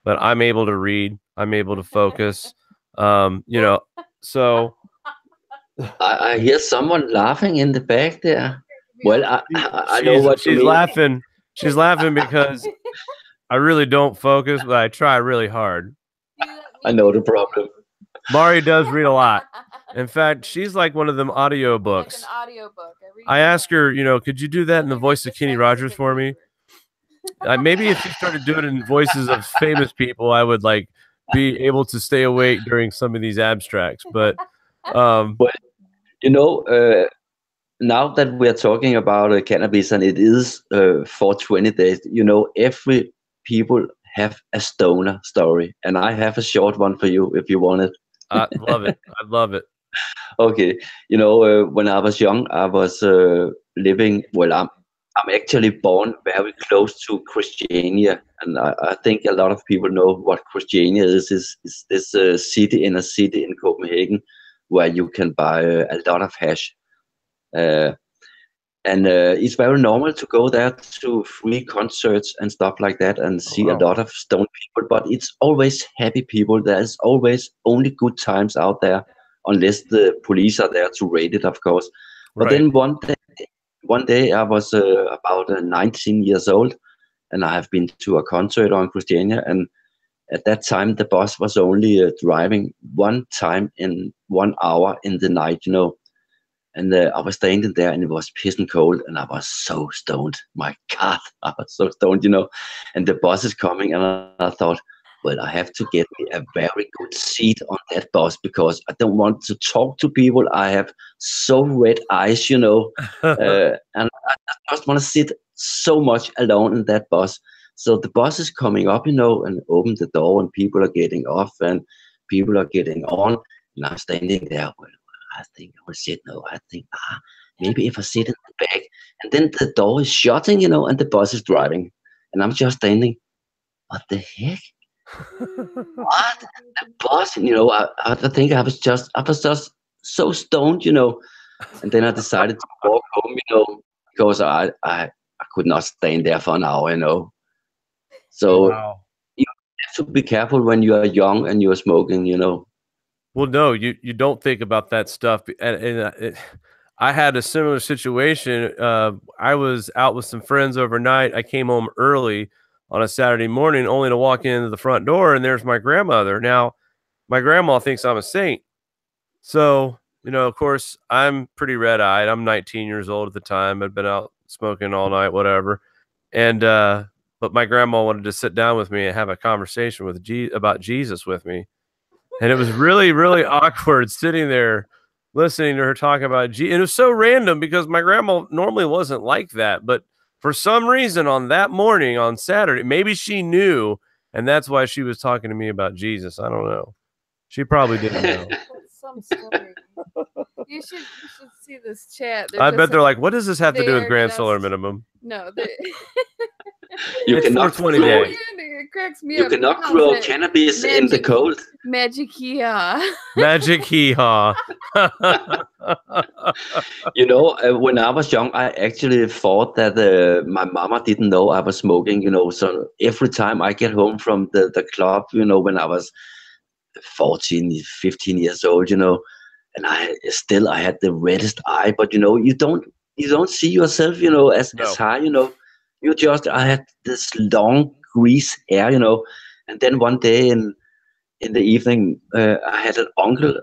but I'm able to read. I'm able to focus. You know, so I hear someone laughing in the back there. Well, I know what you she's mean. laughing. She's laughing because I really don't focus, but I try really hard. I know the problem. Mari does read a lot. In fact, she's like one of them audio books. Like an audiobook. I asked her, you know, could you do that in the voice of Kenny Rogers for me? Maybe if you started doing it in voices of famous people, I would like be able to stay awake during some of these abstracts. But Well, you know, now that we are talking about cannabis and it is 420 days, you know, every people have a stoner story, and I have a short one for you if you want it. I love it. I love it. Okay, you know, when I was young, I was living. Well, I'm actually born very close to Christiania, and I think a lot of people know what Christiania is. Is this city in a city in Copenhagen where you can buy a lot of hash. And it's very normal to go there to free concerts and stuff like that and see a lot of stoned people, but it's always happy people. There's always only good times out there, unless the police are there to raid it, of course. But Right. then one day I was about 19 years old, and I have been to a concert on Christiania, and at that time the bus was only driving one time in 1 hour in the night, you know. And I was standing there, and it was pissing cold, and I was so stoned. My God, I was so stoned, you know. And the bus is coming, and I thought, well, I have to get me a very good seat on that bus because I don't want to talk to people. I have so red eyes, you know, and I just want to sit so much alone in that bus. So the bus is coming up, you know, and open the door, and people are getting off, and people are getting on, and I'm standing there. Well, I think I will sit. No, I think maybe if I sit in the back, and then the door is shutting, you know, and the bus is driving, and I'm just standing. What the heck? What? The bus? You know, I think I was just so stoned, you know, and then I decided to walk home, you know, because I could not stand there for an hour, you know. So Wow. you have to be careful when you are young and you are smoking, you know. Well, no, you don't think about that stuff. I had a similar situation. I was out with some friends overnight. I came home early on a Saturday morning, only to walk into the front door, and there's my grandmother. Now, my grandma thinks I'm a saint. So, you know, of course, I'm pretty red-eyed. I'm 19 years old at the time. I'd been out smoking all night, whatever. And but my grandma wanted to sit down with me and have a conversation with about Jesus with me. And it was really, really awkward sitting there listening to her talk about Jesus. And it was so random because my grandma normally wasn't like that. But for some reason on that morning on Saturday, maybe she knew, and that's why she was talking to me about Jesus. I don't know. She probably didn't know. That's some story. You should see this chat. I bet they're like, what does this have to do with Grand just, Solar Minimum? No, You It's cannot 420 grow, day. it cracks me you up. cannot How's grow it? cannabis in the cold. Magic, yeah. Magic hee-haw. You know, when I was young, I actually thought that my mama didn't know I was smoking, you know. So every time I get home from the club, you know, when I was 14, 15 years old, you know, and I had the reddest eye, but you know, you don't see yourself, you know, as high, you know. I had this long grease hair, you know, and then one day in the evening, I had an uncle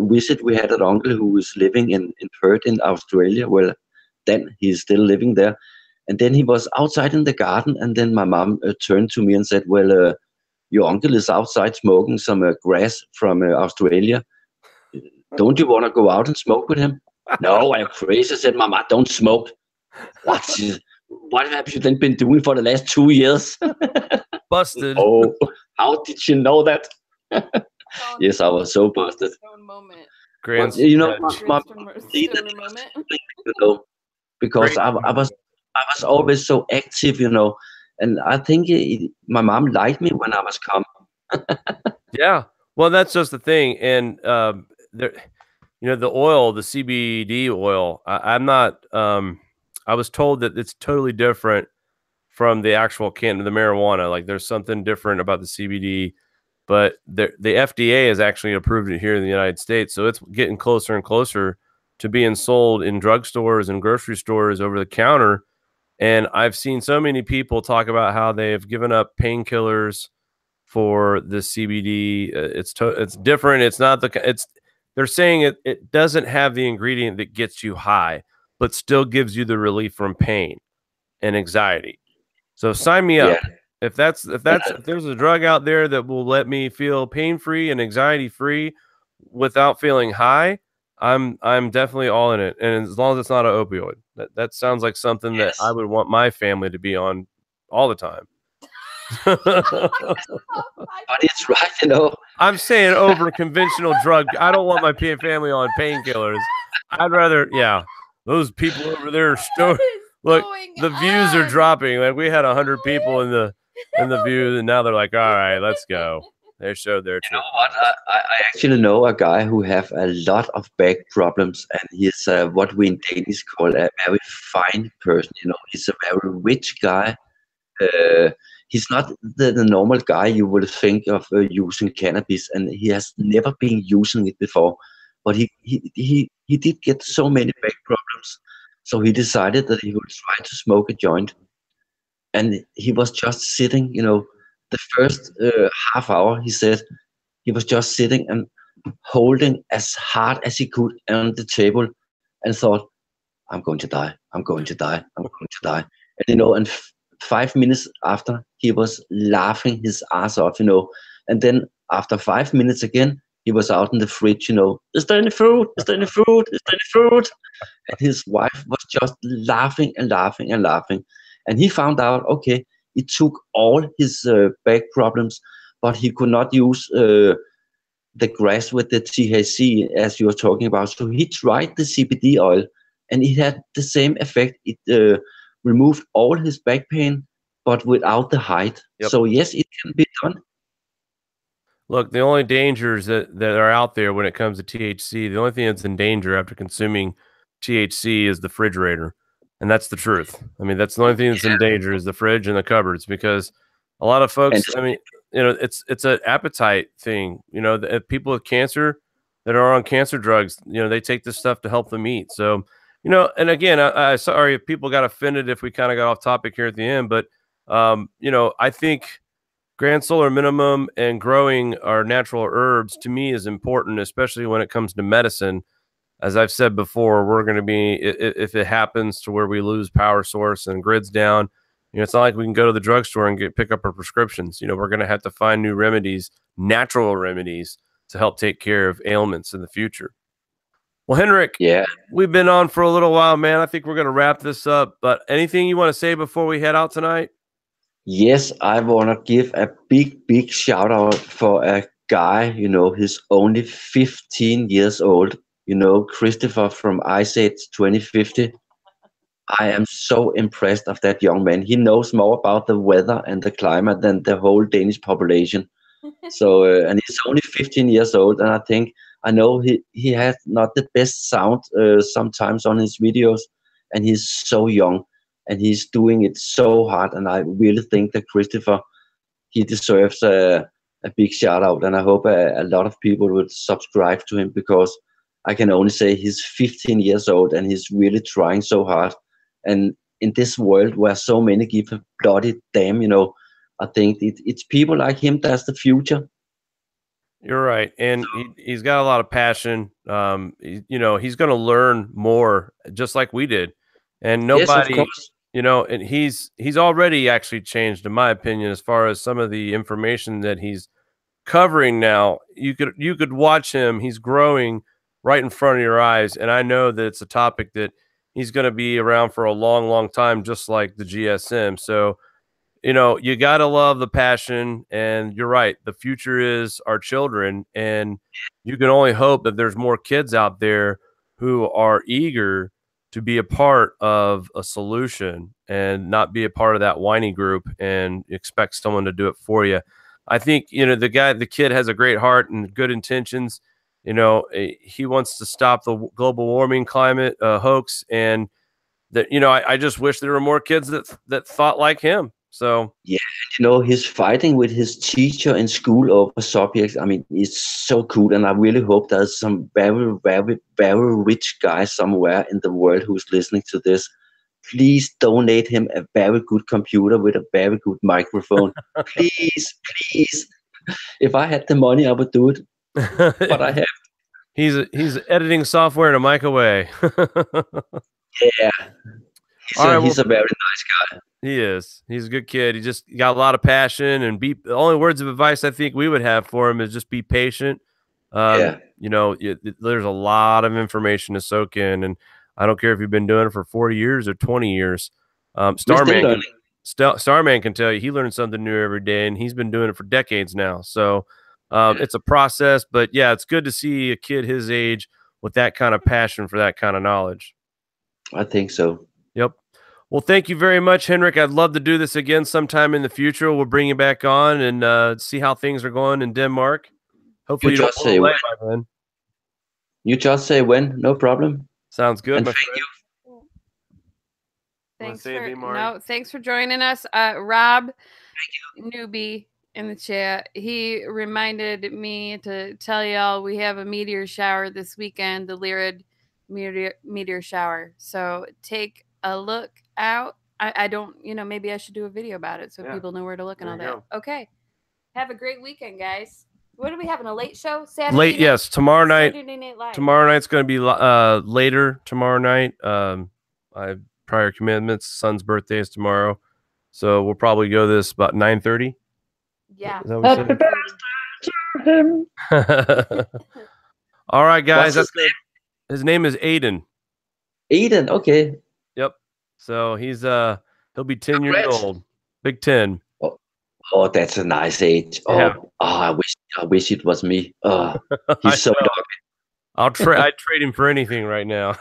visit. We had an uncle who was living in Perth in Australia. Well, then he's still living there. And then he was outside in the garden, and then my mom turned to me and said, well, your uncle is outside smoking some grass from Australia. Don't you want to go out and smoke with him? No, I'm crazy. I said, Mama, don't smoke. What have you then been doing for the last 2 years? Busted. Oh, how did you know that? Yes, I was so busted. Moment. Grand, you know, my moment. you know, because I was always so active, you know, and I think my mom liked me when I was calm. Yeah, well, that's just the thing, and there, you know, the oil, the CBD oil. I'm not. I was told that it's totally different from the actual the marijuana. Like, there's something different about the CBD, but the FDA has actually approved it here in the United States, so it's getting closer and closer to being sold in drugstores and grocery stores over the counter. And I've seen so many people talk about how they've given up painkillers for the CBD. It's different. It's not they're saying it doesn't have the ingredient that gets you high, but still gives you the relief from pain and anxiety. So sign me up. If there's a drug out there that will let me feel pain-free and anxiety-free without feeling high, I'm definitely all in it. And as long as it's not an opioid, that sounds like something that I would want my family to be on all the time. But it's right, you know. I'm saying over conventional drug. I don't want my family on painkillers. I'd rather, those people over there. Look, the views are dropping. Like, we had 100 people in the view, and now they're like, all right, let's go. They showed their truth. You know what? I actually know a guy who have a lot of back problems, and he's what we in Danish call a very fine person. You know, he's a very rich guy. He's not the normal guy you would think of using cannabis, and he has never been using it before. But he did get so many back problems, so he decided that he would try to smoke a joint. And he was just sitting, you know, the first half hour, he said, he was just sitting and holding as hard as he could on the table and thought, I'm going to die, I'm going to die, I'm going to die. And, you know, and 5 minutes after, he was laughing his ass off, you know. And then after 5 minutes again, he was out in the fridge, you know, is there any fruit? Is there any fruit? Is there any fruit? And his wife was just laughing and laughing and laughing. And he found out, okay, it took all his back problems, but he could not use the grass with the THC as you were talking about. So he tried the CBD oil, and it had the same effect. It removed all his back pain, but without the height. Yep. So yes, it can be done. Look, the only dangers that are out there when it comes to THC, the only thing that's in danger after consuming THC is the refrigerator. And that's the truth. I mean, that's the only thing that's in danger is the fridge and the cupboards, because a lot of folks, I mean, you know, it's an appetite thing. You know, the people with cancer that are on cancer drugs, you know, they take this stuff to help them eat. So, you know, and again, I sorry if people got offended if we kind of got off topic here at the end, but, you know, I think grand solar minimum and growing our natural herbs to me is important, especially when it comes to medicine. As I've said before, we're going to be, if it happens to where we lose power source and grids down, you know, it's not like we can go to the drugstore and pick up our prescriptions. You know, we're going to have to find new remedies, natural remedies, to help take care of ailments in the future. Well, Henrik, we've been on for a little while, man. I think we're going to wrap this up. But anything you want to say before we head out tonight? Yes, I want to give a big shout out for a guy, you know, he's only 15 years old, you know, Christopher from Ice Age 2050. I am so impressed of that young man. He knows more about the weather and the climate than the whole Danish population. So, and he's only 15 years old, and I know he has not the best sound sometimes on his videos, and he's so young. And he's doing it so hard, and I really think that Christopher, he deserves a big shout out, and I hope a lot of people would subscribe to him, because I can only say he's 15 years old and he's really trying so hard. And in this world where so many give a bloody damn, you know, I think it's people like him that's the future. You're right, and he's got a lot of passion. You know, he's going to learn more, just like we did, and nobody. Yes, of course. You know, and he's already actually changed, in my opinion, as far as some of the information that he's covering now. You could watch him. He's growing right in front of your eyes. And I know that it's a topic that he's going to be around for a long, long time, just like the GSM. So, you know, you got to love the passion. And you're right. The future is our children. And you can only hope that there's more kids out there who are eager to be a part of a solution and not be a part of that whiny group and expect someone to do it for you. I think, you know, the kid has a great heart and good intentions. You know, he wants to stop the global warming climate hoax. And that, you know, I just wish there were more kids that thought like him. So, yeah, you know, he's fighting with his teacher in school over subjects. I mean, it's so cool. And I really hope there's some very, very, very rich guy somewhere in the world who's listening to this. Please donate him a very good computer with a very good microphone. Please, please. If I had the money, I would do it. But I have. He's editing software in a mic away. Yeah. He's a very nice guy. He is. He's a good kid. He just got a lot of passion, and the only words of advice I think we would have for him is just be patient. You know, there's a lot Information to soak in, and I don't care if you've been doing it for 40 years or 20 years. Starman can tell you he learns something new every day, and he's been doing it for decades now. So it's a process, but yeah, it's good to see a kid his age with that kind of passion for that kind of knowledge. I think so. Yep. Well, thank you very much, Henrik. I'd love to do this again sometime in the future. We'll bring you back on and see how things are going in Denmark. Hopefully you don't say when. You just say when, no problem. Sounds good. And thank you. Thanks for joining us. Rob, newbie in the chat, he reminded me to tell y'all we have a meteor shower this weekend, the Lyrid meteor shower. So take a look out. I don't, you know, maybe I should do a video about it so people know where to look and all that. Okay. Have a great weekend, guys. What are we having? A late show? Saturday late, night? Yes. Tomorrow night. Saturday Night Live. Tomorrow night's going to be later tomorrow night. I have prior commitments. Son's birthday is tomorrow. So we'll probably go this about 9:30. Yeah. Happy birthday to him. All right, guys. That's good. His name is Aiden. Aiden, okay. Yep. So he's he'll be 10 years old. Big 10. Oh, that's a nice age. Yeah. I wish it was me. He's so lucky. I'd trade him for anything right now.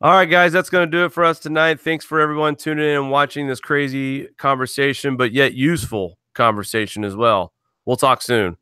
All right, guys, that's going to do it for us tonight. Thanks for everyone tuning in and watching this crazy conversation, but yet useful conversation as well. We'll talk soon.